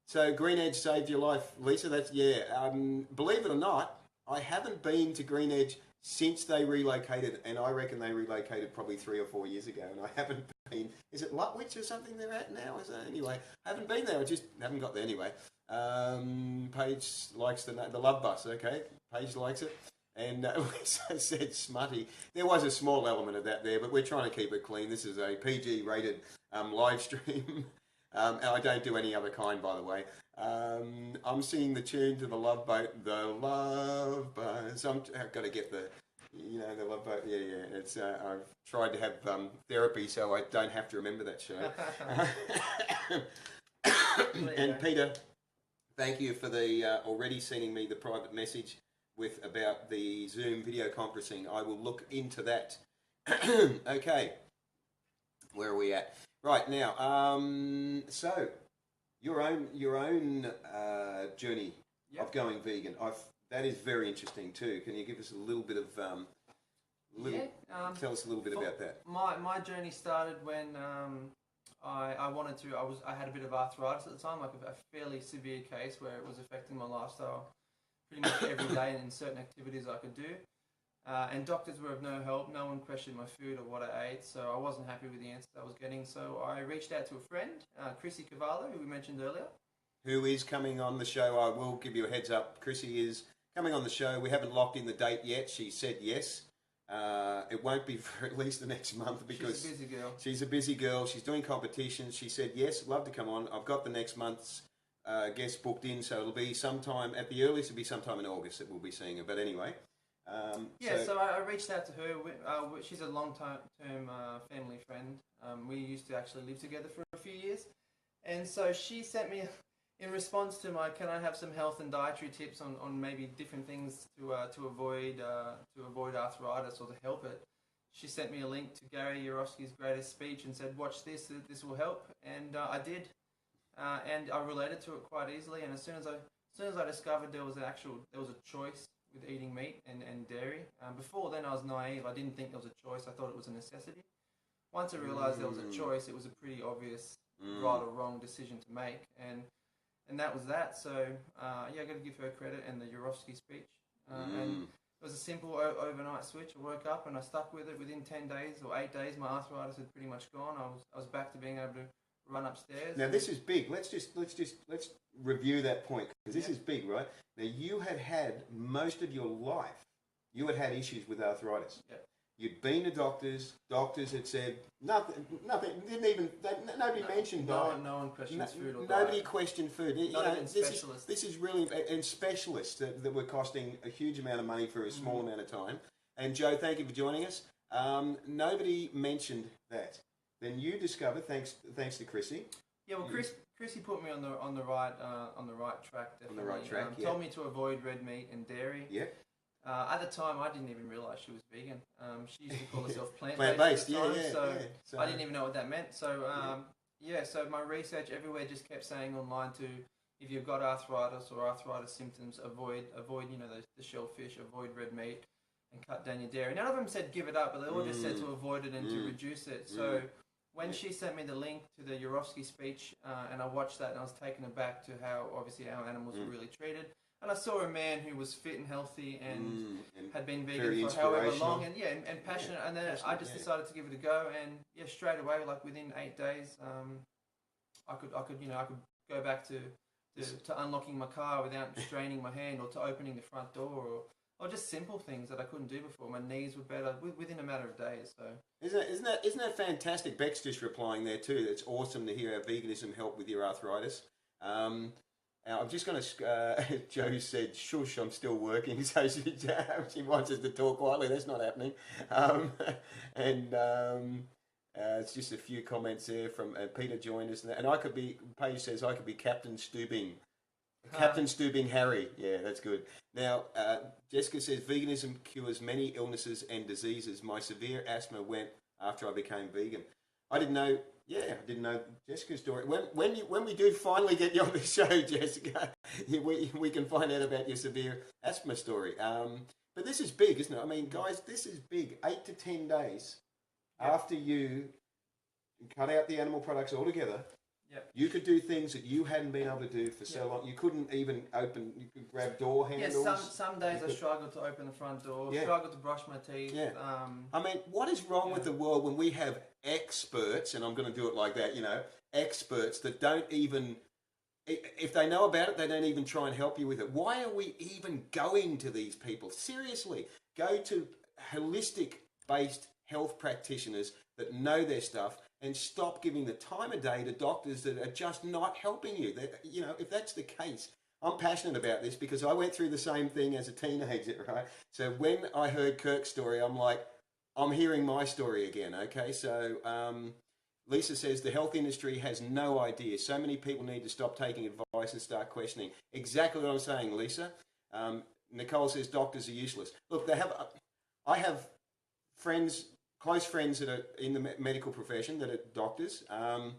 So Green Edge saved your life, Lisa. That's believe it or not, I haven't been to Green Edge since they relocated, and I reckon they relocated probably 3 or 4 years ago, and I haven't been. Is it Lutwich or something they're at now? Is it? Anyway, I haven't been there. I just haven't got there anyway. Paige likes the Love Bus. Okay, Paige likes it, and Lisa said smutty. There was a small element of that there, but we're trying to keep it clean. This is a PG rated live stream. And I don't do any other kind, by the way. I'm singing the tune to the Love Boat, the Love Boat. So I've got to get the Love Boat. Yeah. It's I've tried to have therapy so I don't have to remember that show. And Peter, thank you for the already sending me the private message about the Zoom video conferencing. I will look into that. Okay, where are we at? Right now, so your own journey of going vegan. That is very interesting too. Can you give us a little bit of tell us a little bit about that?
My journey started when I had a bit of arthritis at the time, like a fairly severe case where it was affecting my lifestyle pretty much every day and in certain activities I could do. And doctors were of no help. No one questioned my food or what I ate, so I wasn't happy with the answers I was getting. So I reached out to a friend, Chrissy Cavallo, who we mentioned earlier.
Who is coming on the show. I will give you a heads up. Chrissy is coming on the show. We haven't locked in the date yet. She said yes. It won't be for at least the next month because
she's a busy girl.
She's a busy girl. She's doing competitions. She said yes, love to come on. I've got the next month's guest booked in, so it'll be sometime, at the earliest, it'll be sometime in August that we'll be seeing her. But anyway.
So I reached out to her. She's a long-term family friend. We used to actually live together for a few years. And so she sent me, in response to my, can I have some health and dietary tips on maybe different things to avoid arthritis or to help it. She sent me a link to Gary Yourofsky's greatest speech and said, watch this will help. And I did. And I related to it quite easily. And as soon as I discovered there was a choice with eating meat and dairy. Before then I was naive. I didn't think there was a choice. I thought it was a necessity. Once I realised there was a choice, it was a pretty obvious right or wrong decision to make. And that was that. So I got to give her credit and the Yourofsky speech. And it was a simple overnight switch. I woke up and I stuck with it. Within 10 days or 8 days, my arthritis had pretty much gone. I was back to being able to run upstairs.
Now this is big. Let's review that point because this is big, right? Now you had most of your life, you had issues with arthritis.
Yep.
You'd been to doctors. Doctors had said nothing. Nobody mentioned diet.
No one questions food or diet.
Nobody questioned food.
Not even specialists.
This is really, and specialists that were costing a huge amount of money for a small amount of time. And Joe, thank you for joining us. Nobody mentioned that. Then you discovered, thanks to Chrissy.
Yeah, well, Chrissy put me on the right track. Definitely.
On the right track.
Told me to avoid red meat and dairy.
Yeah.
At the time, I didn't even realise she was vegan. She used to call herself
plant-based.
So I didn't even know what that meant. So so my research everywhere just kept saying online to, if you've got arthritis or arthritis symptoms, avoid the shellfish, avoid red meat, and cut down your dairy. None of them said give it up, but they all just said to avoid it and to reduce it. So when she sent me the link to the Yourofsky speech, and I watched that, and I was taken aback to how obviously our animals were really treated. And I saw a man who was fit and healthy and had been vegan for however long, and passionate. And then I just decided to give it a go, and straight away, like within 8 days, I could go back to unlocking my car without straining my hand, or to opening the front door, or just simple things that I couldn't do before. My knees were better within a matter of days. So
isn't that fantastic? Beck's just replying there too. It's awesome to hear how veganism helped with your arthritis. I'm just going to, Joe said, shush, I'm still working, so she wants us to talk quietly. That's not happening. It's just a few comments there from Peter joined us. And Paige says, I could be Captain Stubing. Captain Stubing Harry. Yeah, that's good. Now, Jessica says, veganism cures many illnesses and diseases. My severe asthma went after I became vegan. I didn't know Jessica's story. When we do finally get you on the show, Jessica, we can find out about your severe asthma story. But this is big, isn't it? I mean, guys, this is big. 8 to 10 days after you cut out the animal products altogether, you could do things that you hadn't been able to do for so long. You couldn't even you could grab door handles.
Yeah, some days I struggled to open the front door, struggled to brush my teeth.
Yeah. I mean, what is wrong with the world when we have experts, and I'm going to do it like that, experts that don't even, if they know about it, they don't even try and help you with it. Why are we even going to these people? Seriously, go to holistic-based health practitioners that know their stuff, and stop giving the time of day to doctors that are just not helping you. If that's the case, I'm passionate about this because I went through the same thing as a teenager, right? So when I heard Kirk's story, I'm like, I'm hearing my story again, okay? So Lisa says, the health industry has no idea. So many people need to stop taking advice and start questioning. Exactly what I'm saying, Lisa. Nicole says, doctors are useless. Look, I have close friends that are in the medical profession that are doctors. I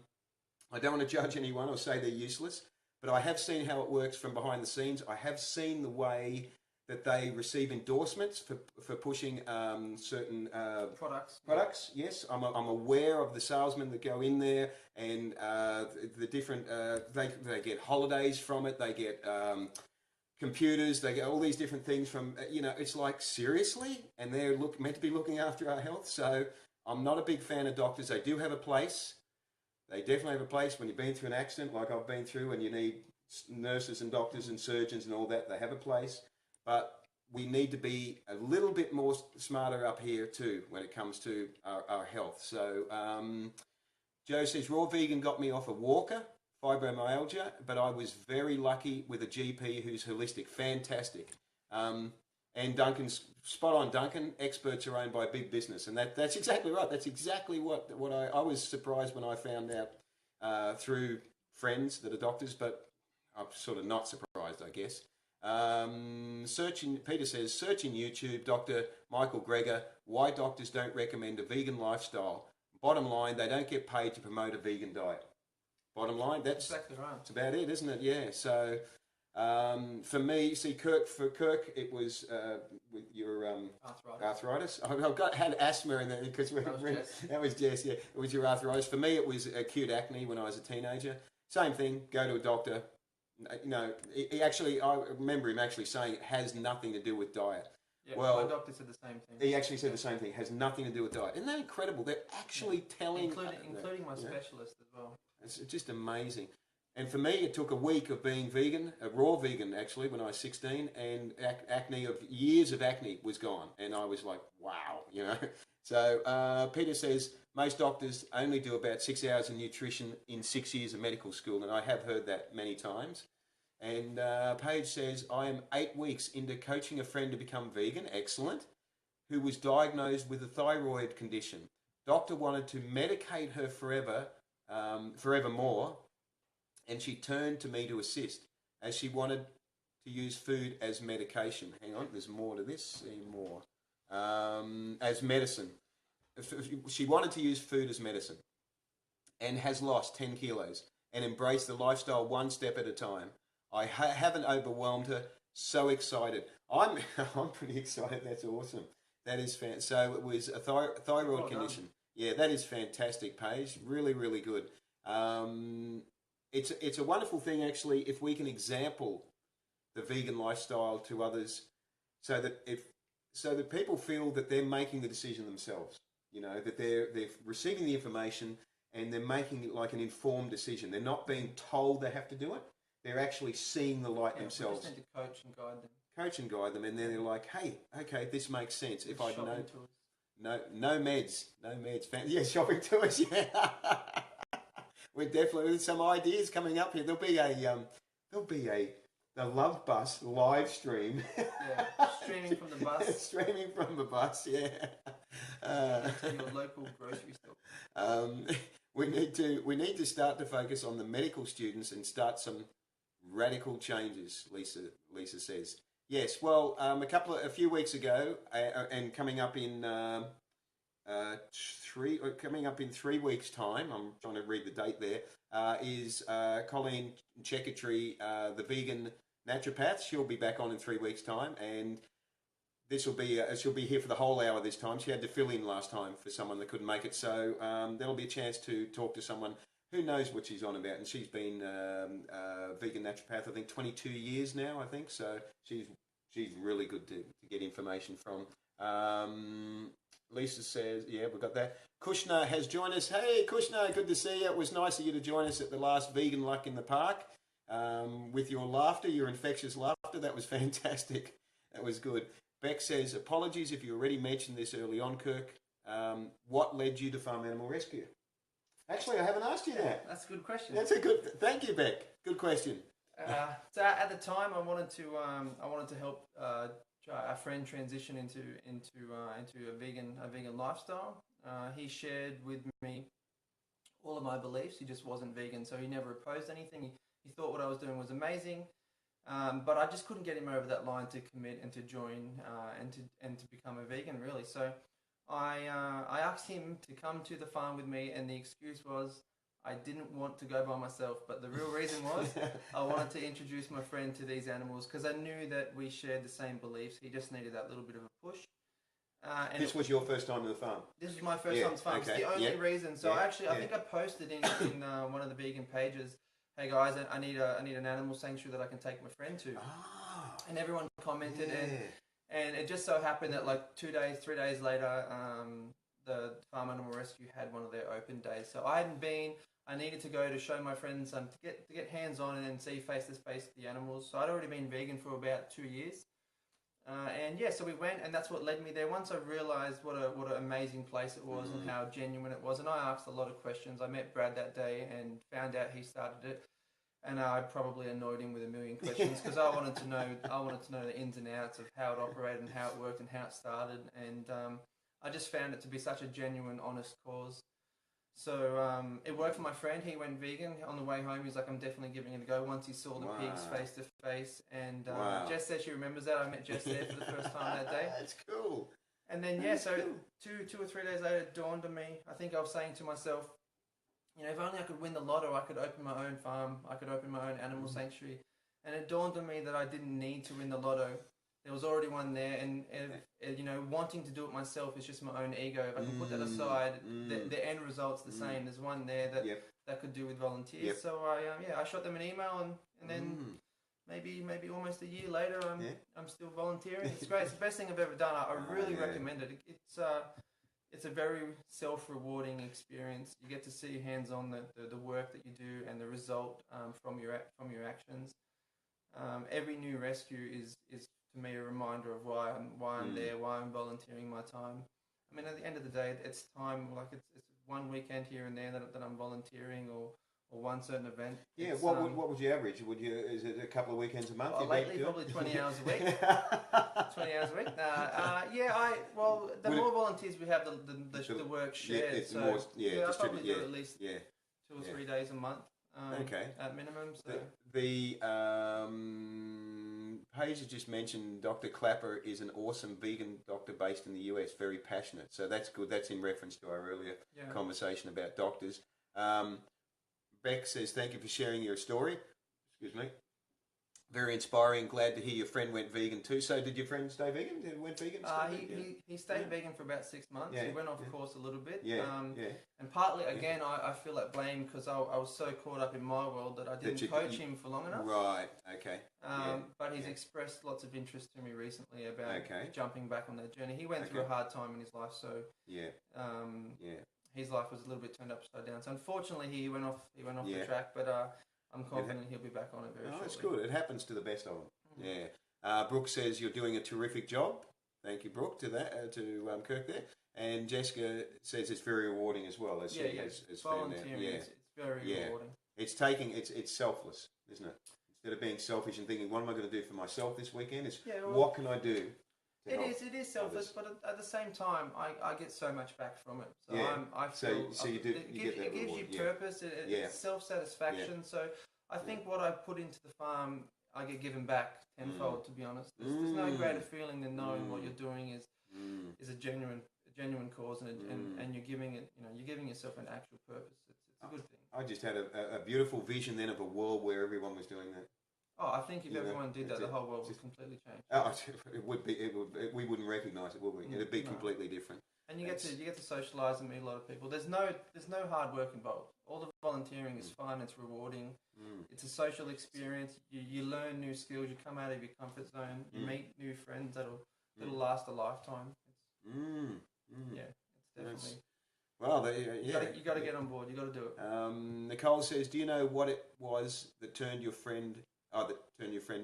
don't want to judge anyone or say they're useless, but I have seen how it works from behind the scenes. I have seen the way that they receive endorsements for pushing certain products. Yes, I'm aware of the salesmen that go in there, and the different they get holidays from it. They get computers. They get all these different things from It's like, seriously, and they're meant to be looking after our health. So I'm not a big fan of doctors. They do have a place. They definitely have a place when you've been through an accident like I've been through, and you need nurses and doctors and surgeons and all that. They have a place. But we need to be a little bit more smarter up here too when it comes to our health. So Joe says, raw vegan got me off a walker, fibromyalgia, but I was very lucky with a GP who's holistic. Fantastic. And Duncan's spot on, Duncan. Experts are owned by big business, and that's exactly right. That's exactly what I was surprised when I found out through friends that are doctors, but I'm sort of not surprised, I guess. Peter says, searching YouTube, Dr. Michael Greger, why doctors don't recommend a vegan lifestyle. Bottom line, they don't get paid to promote a vegan diet. Bottom line, that's
exactly right.
That's about it, isn't it? Yeah. So for me, see, for Kirk, it was with your arthritis. I've had asthma in there because that was Jess. Yeah, it was your arthritis. For me, it was acute acne when I was a teenager. Same thing. Go to a doctor. He actually, I remember him actually saying it has nothing to do with diet.
Yeah, well, my doctor said the same thing.
He actually said the same thing. It has nothing to do with diet. Isn't that incredible? They're actually telling...
Including my specialist as well.
It's just amazing. And for me, it took a week of being vegan, a raw vegan actually, when I was 16, and years of acne was gone. And I was like, wow, So Peter says, most doctors only do about 6 hours of nutrition in 6 years of medical school, and I have heard that many times. And Paige says, I am 8 weeks into coaching a friend to become vegan, excellent, who was diagnosed with a thyroid condition. Doctor wanted to medicate her forevermore, and she turned to me to assist, as she wanted to use food as medication. Hang on, there's more to this, see more. As medicine. She wanted to use food as medicine and has lost 10 kilos and embraced the lifestyle one step at a time. I haven't overwhelmed her. So excited. I'm pretty excited. That's awesome. That is fantastic. So it was a thyroid condition. Yeah, that is fantastic, Paige. Really, really good. It's a wonderful thing, actually, if we can example the vegan lifestyle to others so that people feel that they're making the decision themselves. That they're receiving the information and they're making it like an informed decision. They're not being told they have to do it. They're actually seeing the light themselves.
We just need to coach and guide them.
Coach and guide them, and then they're like, hey, okay, this makes sense. If I know, no meds. Yeah, shopping tours, yeah. We're definitely with some ideas coming up here. There'll be the Love Bus live stream.
Yeah, streaming from the bus.
Streaming from the bus, yeah.
To your local grocery store.
We need to start to focus on the medical students and start some radical changes. Lisa says yes. Well, a few weeks ago, and coming up in 3 weeks' time. I'm trying to read the date there. Is Colleen Checkertree, the vegan naturopath? She'll be back on in 3 weeks' time, and this will be she'll be here for the whole hour this time. She had to fill in last time for someone that couldn't make it, so there'll be a chance to talk to someone who knows what she's on about. And she's been vegan naturopath, I think, 22 years now, I think. So she's really good to get information from. Lisa says, yeah, we've got that. Kushna has joined us. Hey, Kushna, good to see you. It was nice of you to join us at the last Vegan Luck in the Park with your laughter, your infectious laughter. That was fantastic. That was good. Beck says, apologies if you already mentioned this early on, Kirk. What led you to Farm Animal Rescue? Actually, I haven't asked you that.
That's a good question.
Thank you, Beck. Good question.
So at the time, I wanted to help a friend transition into a vegan lifestyle. He shared with me all of my beliefs. He just wasn't vegan, so he never opposed anything. He thought what I was doing was amazing, but I just couldn't get him over that line to commit and to join and to become a vegan, really. So I asked him to come to the farm with me, and the excuse was, I didn't want to go by myself, but the real reason was I wanted to introduce my friend to these animals because I knew that we shared the same beliefs. He just needed that little bit of a push.
And this was your first time to the farm?
This was my first time to the farm.
Okay.
It's the only reason. So I think I posted in one of the vegan pages, hey guys, I need an animal sanctuary that I can take my friend to. And everyone commented, and it just so happened that like 3 days later, the Farm Animal Rescue had one of their open days. So I hadn't been. I needed to go to show my friends to get hands on and see face to face the animals. So I'd already been vegan for about 2 years, so we went, and that's what led me there. Once I realised what an amazing place it was and how genuine it was, and I asked a lot of questions. I met Brad that day and found out he started it, and I probably annoyed him with a million questions because I wanted to know the ins and outs of how it operated and how it worked and how it started, and I just found it to be such a genuine, honest cause. So it worked for my friend. He went vegan. On the way home, he's like, I'm definitely giving it a go once he saw the pigs face to face. And Jess says she remembers that. I met Jess there for the first time that day.
That's cool.
And then, two or 3 days later, it dawned on me. I think I was saying to myself, if only I could win the lotto, I could open my own farm. I could open my own animal sanctuary. And it dawned on me that I didn't need to win the lotto. There was already one there, and wanting to do it myself is just my own ego. If I can put that aside, the end result's the same. There's one there that could do with volunteers.
Yep.
So I shot them an email, and then maybe almost a year later, I'm still volunteering. It's great. It's the best thing I've ever done. I really recommend it. It's a very self-rewarding experience. You get to see hands-on the work that you do and the result from your actions. Every new rescue is to me a reminder of why I'm there, why I'm volunteering my time. I mean, at the end of the day, it's time. Like it's one weekend here and there that I'm volunteering, or one certain event. Yeah.
What would you average? Is it a couple of weekends a month?
Lately, probably 20 hours a week. 20 hours a week. The more volunteers we have, the work shared.
It's more.
I'll probably do at least 2 or 3 days a month. At minimum. So.
The page has just mentioned Dr. Clapper is an awesome vegan doctor based in the US, very passionate. So that's good. That's in reference to our earlier conversation about doctors. Beck says, thank you for sharing your story. Excuse me. Very inspiring. Glad to hear your friend went vegan too. So did your friend stay vegan? Went vegan?
He stayed vegan for about 6 months. He went off course a little bit. And partly, again, I feel like blame because I was so caught up in my world that I didn't coach him for long enough.
Right, okay.
But he's expressed lots of interest to me recently about jumping back on that journey. He went through a hard time in his life, so his life was a little bit turned upside down. So unfortunately, he went off the track, but I'm confident he'll be back on it very shortly.
That's good. It happens to the best of them. Brooke says you're doing a terrific job. Thank you, Brooke, to Kirk there. And Jessica says it's very rewarding as well. As found out.
It's very rewarding.
It's selfless, isn't it? Instead of being selfish and thinking, what am I going to do for myself this weekend? What can I do?
It is selfless, but at the same time, I get so much back from it. So it gives you purpose. It's self-satisfaction. So I think what I put into the farm, I get given back tenfold. To be honest, there's no greater feeling than knowing what you're doing is a genuine cause, and you're giving it. You're giving yourself an actual purpose. It's a good thing.
I just had a beautiful vision then of a world where everyone was doing that.
Oh, I think if everyone did that, the whole world would completely change.
It would be. We wouldn't recognise it, would we? It'd be completely different.
And you get to socialise and meet a lot of people. There's no hard work involved. All the volunteering is fun. It's rewarding. It's a social experience. You learn new skills. You come out of your comfort zone. You meet new friends that'll last a lifetime. It's definitely.
Well,
you got to get on board. You got to do it.
Nicole says, "Do you know what it was that turned your friend?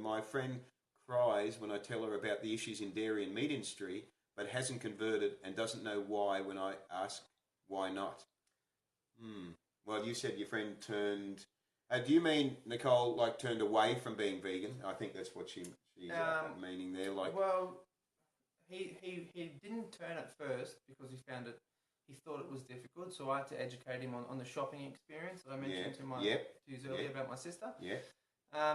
My friend cries when I tell her about the issues in dairy and meat industry, but hasn't converted and doesn't know why when I ask why not." Well, you said your friend turned. Do you mean, Nicole, like turned away from being vegan? I think that's what she's meaning there.
Well, he didn't turn at first because he thought it was difficult, so I had to educate him on the shopping experience that I mentioned to my Tues earlier about my sister.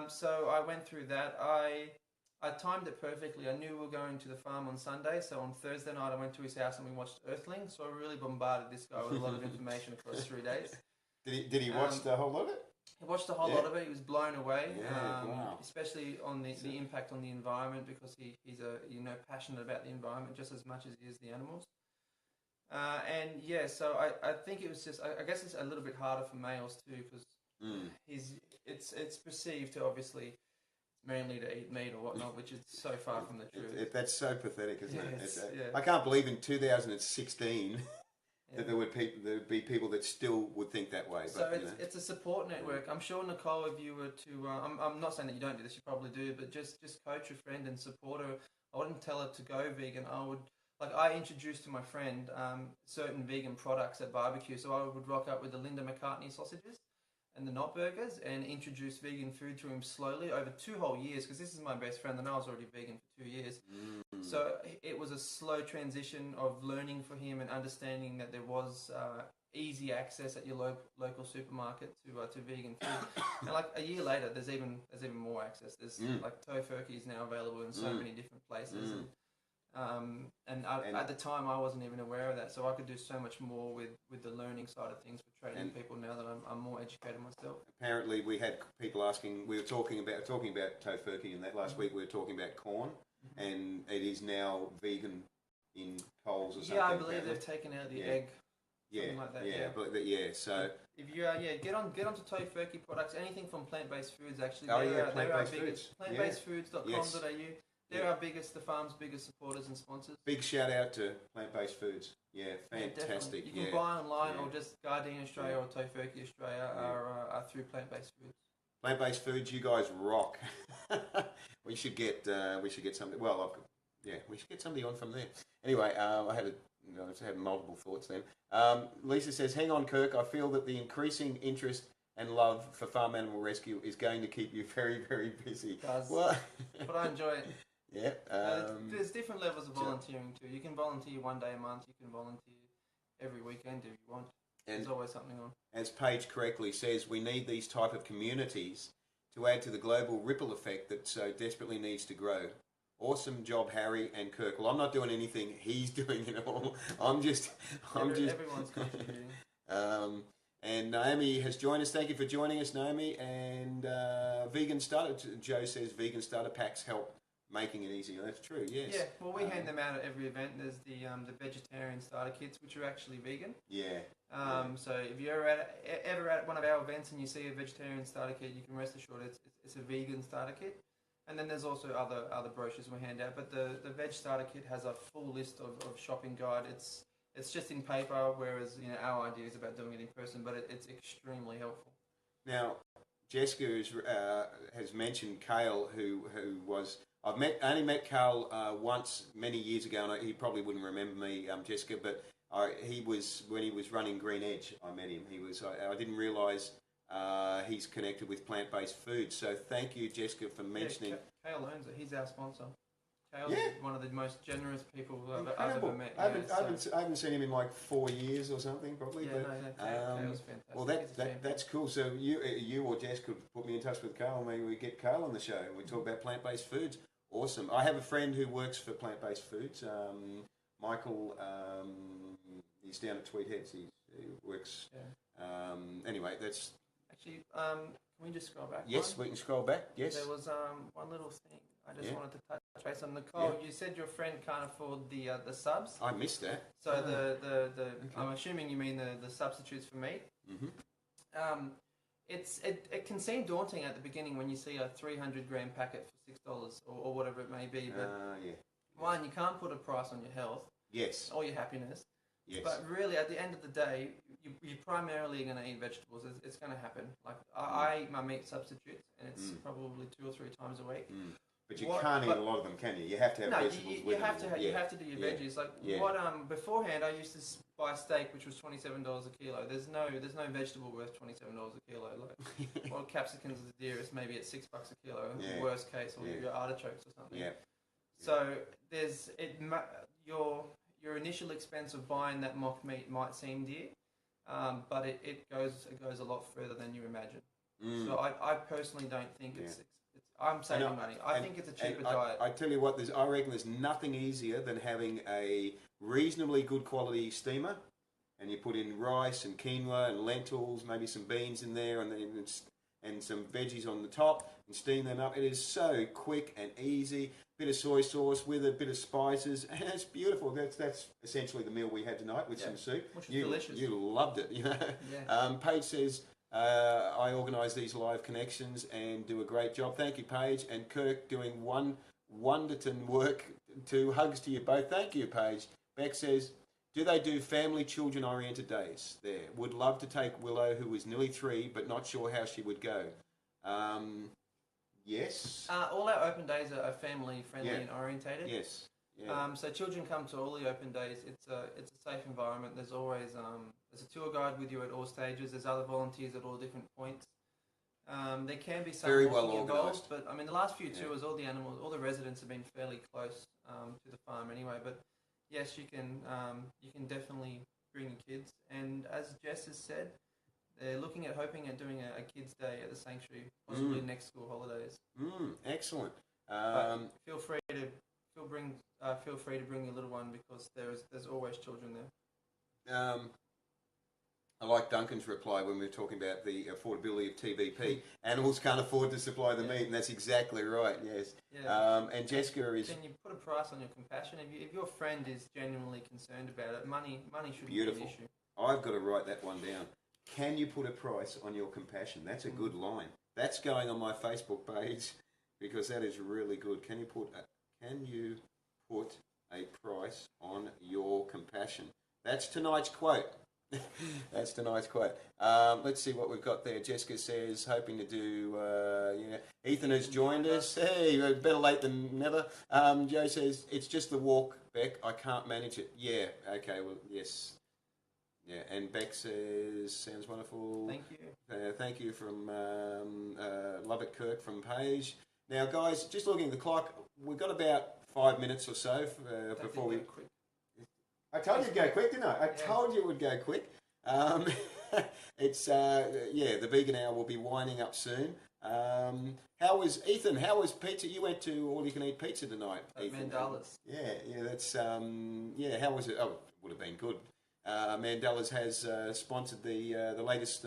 So I went through that. I timed it perfectly. I knew we were going to the farm on Sunday, so on Thursday night I went to his house and we watched Earthling. So I really bombarded this guy with a lot of information across 3 days.
Did he watch the whole lot of it?
He watched a whole lot of it. He was blown away,
Wow.
especially on the impact on the environment, because he's passionate about the environment just as much as he is the animals. So I think it was just, I guess it's a little bit harder for males too, because it's perceived to obviously mainly to eat meat or whatnot, which is so far from the truth.
That's so pathetic, isn't it? I can't believe in 2016 that there would be people that still would think that way.
So it's a support network. I'm sure, Nicole, if you were to, I'm not saying that you don't do this, you probably do, but just coach a friend and support her. I wouldn't tell her to go vegan. I introduced to my friend certain vegan products at barbecue. So I would rock up with the Linda McCartney sausages and the Not Burgers and introduce vegan food to him slowly over 2 whole years, because this is my best friend and I was already vegan for 2 years. So it was a slow transition of learning for him and understanding that there was easy access at your local supermarket to vegan food. And like a year later, there's even more access. There's like Tofurkey is now available in so many different places. At the time, I wasn't even aware of that, so I could do so much more with the learning side of things for training people now that I'm more educated myself.
Apparently, we had people asking. We were talking about Tofurkey, and that last week we were talking about corn, and it is now vegan in Coles or something.
Yeah, I believe they've taken out the egg.
Yeah,
like that,
So
if you get onto Tofurkey products, anything from plant-based foods actually.
Plant-based foods.
Plantbasedfoods.com.au. They're our biggest, the farm's biggest supporters and sponsors.
Big shout out to plant-based foods. Yeah, fantastic.
You can buy online or just Guardian Australia or Tofurkey Australia are through plant-based foods.
Plant-based foods, you guys rock. we should get somebody. Well, we should get somebody on from there. Anyway, I had multiple thoughts then. Lisa says, "Hang on, Kirk. I feel that the increasing interest and love for farm animal rescue is going to keep you very, very busy."
It does. But I enjoy it.
Yeah.
There's different levels of volunteering too. You can volunteer 1 day a month. You can volunteer every weekend if you want. There's always something on. As
Paige correctly says, we need these type of communities to add to the global ripple effect that so desperately needs to grow. Awesome job, Harry and Kirk. Well, I'm not doing anything. He's doing it all. Everyone's
contributing.
And Naomi has joined us. Thank you for joining us, Naomi. And Joe says vegan starter packs help making it easier. That's true, yes.
Yeah, well, we hand them out at every event. There's the vegetarian starter kits, which are actually vegan.
Yeah.
So if you're ever at one of our events and you see a vegetarian starter kit, you can rest assured it's a vegan starter kit. And then there's also other brochures we hand out. But the veg starter kit has a full list of shopping guide. It's just in paper, whereas our idea is about doing it in person, but it's extremely helpful.
Now, Jessica has mentioned Cale, who was... I've only met Cale once many years ago, and he probably wouldn't remember me, Jessica, but when he was running Green Edge, I met him. I didn't realise he's connected with plant-based food. So thank you, Jessica, for mentioning...
Cale owns it. He's our sponsor. Cale's one of the most generous people I've ever met.
I haven't seen him in like 4 years or something, probably.
Yeah, Cale's fantastic.
Well, that's cool. So you or Jess could put me in touch with Cale. Maybe we get Cale on the show. We talk about plant-based foods. Awesome. I have a friend who works for plant-based foods. Michael, he's down at Tweed Heads. He works. Yeah. Anyway, that's... Actually,
can we just scroll back?
Yes, we can scroll back. Yes.
There was one little thing I just wanted to touch base on. Nicole, you said your friend can't afford the subs.
I missed that.
So okay. I'm assuming you mean the substitutes for meat. Mm-hmm. It can seem daunting at the beginning when you see a 300 gram packet for $6 or whatever it may be. But one, you can't put a price on your health.
Yes.
Or your happiness.
Yes.
But really, at the end of the day, you're primarily going to eat vegetables. It's going to happen. Like I eat my meat substitutes, and it's probably 2 or 3 times a week.
Mm. But you can't eat a lot of them, can you? You have to have vegetables with them.
You have to do your veggies. Like beforehand, I used to buy steak, which was $27 a kilo. There's no vegetable worth $27 a kilo. Like, well, capsicums are the dearest, maybe at $6 a kilo. Yeah. Worst case, or your artichokes or something. Yeah. So your initial expense of buying that mock meat might seem dear, but it goes a lot further than you imagine. Mm. So I personally don't think I'm saving money. I think it's a cheaper diet.
I tell you what, I reckon there's nothing easier than having a reasonably good quality steamer and you put in rice and quinoa and lentils, maybe some beans in there, and some veggies on the top, and steam them up. It is so quick and easy. Bit of soy sauce with a bit of spices, and it's beautiful. That's essentially the meal we had tonight with some soup.
Which is delicious.
You loved it, you know.
Yeah.
Paige says, I organise these live connections and do a great job. Thank you, Paige. And Kirk doing wonderton work too. Hugs to you both. Thank you, Paige. Beck says, do they do family children oriented days there? Would love to take Willow, who is nearly 3, but not sure how she would go. Yes.
All our open days are family friendly and orientated.
Yes. Yeah.
So children come to all the open days. It's a safe environment. There's always there's a tour guide with you at all stages. There's other volunteers at all different points. There can be some
very
walking
well
involved, but I mean the last few tours, all the animals, all the residents have been fairly close to the farm anyway. But yes, you can definitely bring your kids. And as Jess has said, they're hoping at doing a kids' day at the sanctuary, possibly next school holidays.
Excellent.
Feel free to bring your little one, because there's always children there.
I like Duncan's reply when we were talking about the affordability of TVP. Animals can't afford to supply the meat, and that's exactly right. Yes.
Yeah.
And Jessica is.
Can you put a price on your compassion? If your friend is genuinely concerned about it, money shouldn't be an issue.
I've got to write that one down. Can you put a price on your compassion? That's a good line. That's going on my Facebook page, because that is really good. Can you put a price on your compassion? That's tonight's quote. That's tonight's quote. Let's see what we've got there. Jessica says, hoping to do, Ethan has joined us. Hey, better late than never. Joe says, it's just the walk, Beck. I can't manage it. Yeah, okay, well, yes. Yeah, and Beck says, sounds wonderful.
Thank you.
Thank you from Love It Kirk from Paige. Now, guys, just looking at the clock, we've got about 5 minutes or so before we...
Quick.
I told you it'd go quick, didn't I? I told you it would go quick. It's the vegan hour will be winding up soon. How was pizza? You went to all you can eat pizza tonight, Ethan.
Mandela's.
Yeah, that's how was it? Oh, it would have been good. Mandela's has sponsored the latest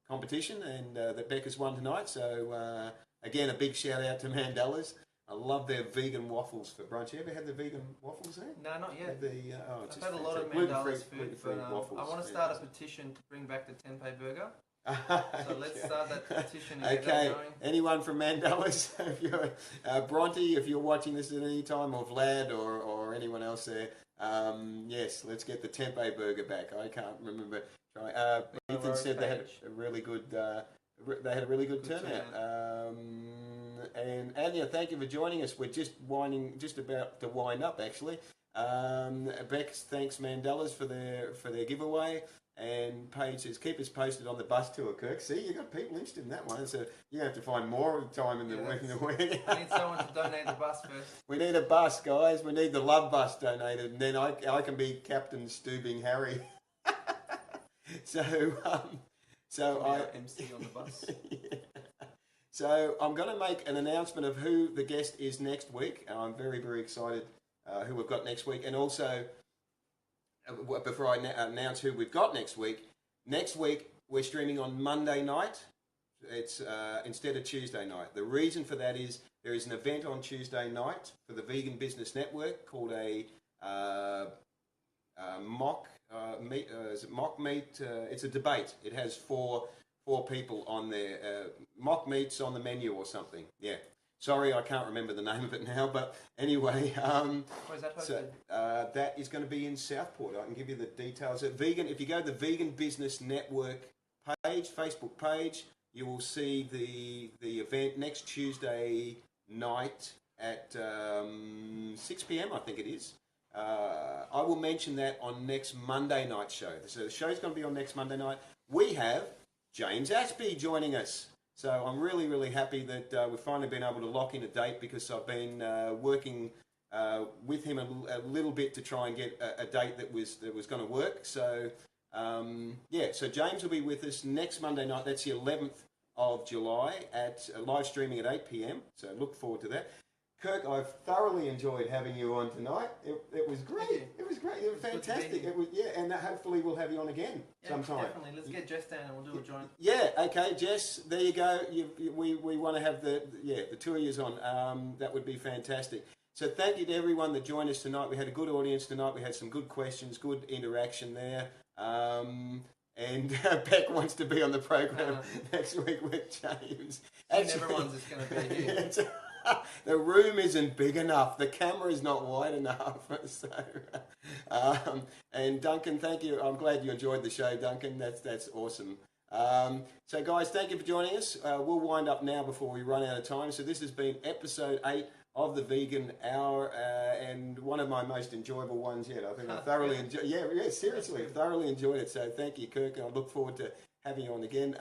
competition, and that Becca's won tonight. So again, a big shout out to Mandela's. I love their vegan waffles for brunch. You ever had the vegan waffles there?
No, not yet.
I've
had a lot of Mandela's food, but I want to start a petition to bring back the tempeh burger. So let's start that petition and get that going.
Anyone from Mandela's, if you're Bronte, if you're watching this at any time, or Vlad, or anyone else there, yes, let's get the tempeh burger back. I can't remember. Ethan said they had a really good. They had a really good turnout. And Anya, thank you for joining us. We're just about to wind up actually. Bex thanks Mandela's for their giveaway, and Paige says keep us posted on the bus tour, Kirk. See, you got people interested in that one, so you have to find more time in the week.
I need someone to donate the bus first.
We need a bus, guys. We need the love bus donated, and then I can be Captain Stoobing Harry. So I
MC on the bus.
Yeah. So I'm going to make an announcement of who the guest is next week. I'm very, very excited who we've got next week. And also, before I announce who we've got next week we're streaming on Monday night. It's instead of Tuesday night. The reason for that is there is an event on Tuesday night for the Vegan Business Network called a mock meet. Is it mock meet? It's a debate. It has four people on there. Mock meets on the menu or something. Yeah. Sorry, I can't remember the name of it now. But anyway,
where is that hosted?
So that is going to be in Southport. I can give you the details. If you go to the Vegan Business Network page, Facebook page, you will see the event next Tuesday night at 6 p.m. I think it is. I will mention that on next Monday night show. So the show's going to be on next Monday night. We have James Aspey joining us. So I'm really, really happy that we've finally been able to lock in a date, because I've been working with him a little bit to try and get a date that was going to work. So so James will be with us next Monday night. That's the 11th of July at live streaming at 8 p.m. So look forward to that. Kirk, I've thoroughly enjoyed having you on tonight. It was great. It was great. It was fantastic. It was, and hopefully we'll have you on again sometime.
Definitely. Let's get Jess down and we'll do a joint.
Yeah. Okay, Jess. There you go. We want to have the two of yous on. That would be fantastic. So thank you to everyone that joined us tonight. We had a good audience tonight. We had some good questions, good interaction there. And Beck wants to be on the program next week with James.
Everyone's just going to be here.
The room isn't big enough. The camera is not wide enough. So, and Duncan, thank you. I'm glad you enjoyed the show, Duncan. That's awesome. So, guys, thank you for joining us. We'll wind up now before we run out of time. So, this has been episode 8 of the Vegan Hour, and one of my most enjoyable ones yet. I think I thoroughly enjoyed. Yeah, seriously, thoroughly enjoyed it. So, thank you, Kirk, and I look forward to having you on again.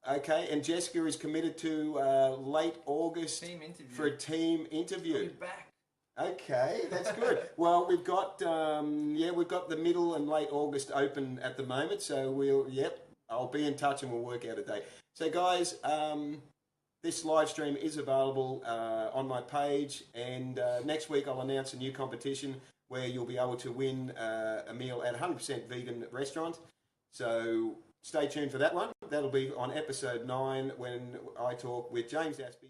Okay, and Jessica is committed to late August for a team interview.
I'll be back.
Okay, that's good. Well, we've got the middle and late August open at the moment, so I'll be in touch and we'll work out a date. So, guys, this live stream is available on my page, and next week I'll announce a new competition where you'll be able to win a meal at a 100% vegan restaurant. So stay tuned for that one. That'll be on episode 9 when I talk with James Aspey.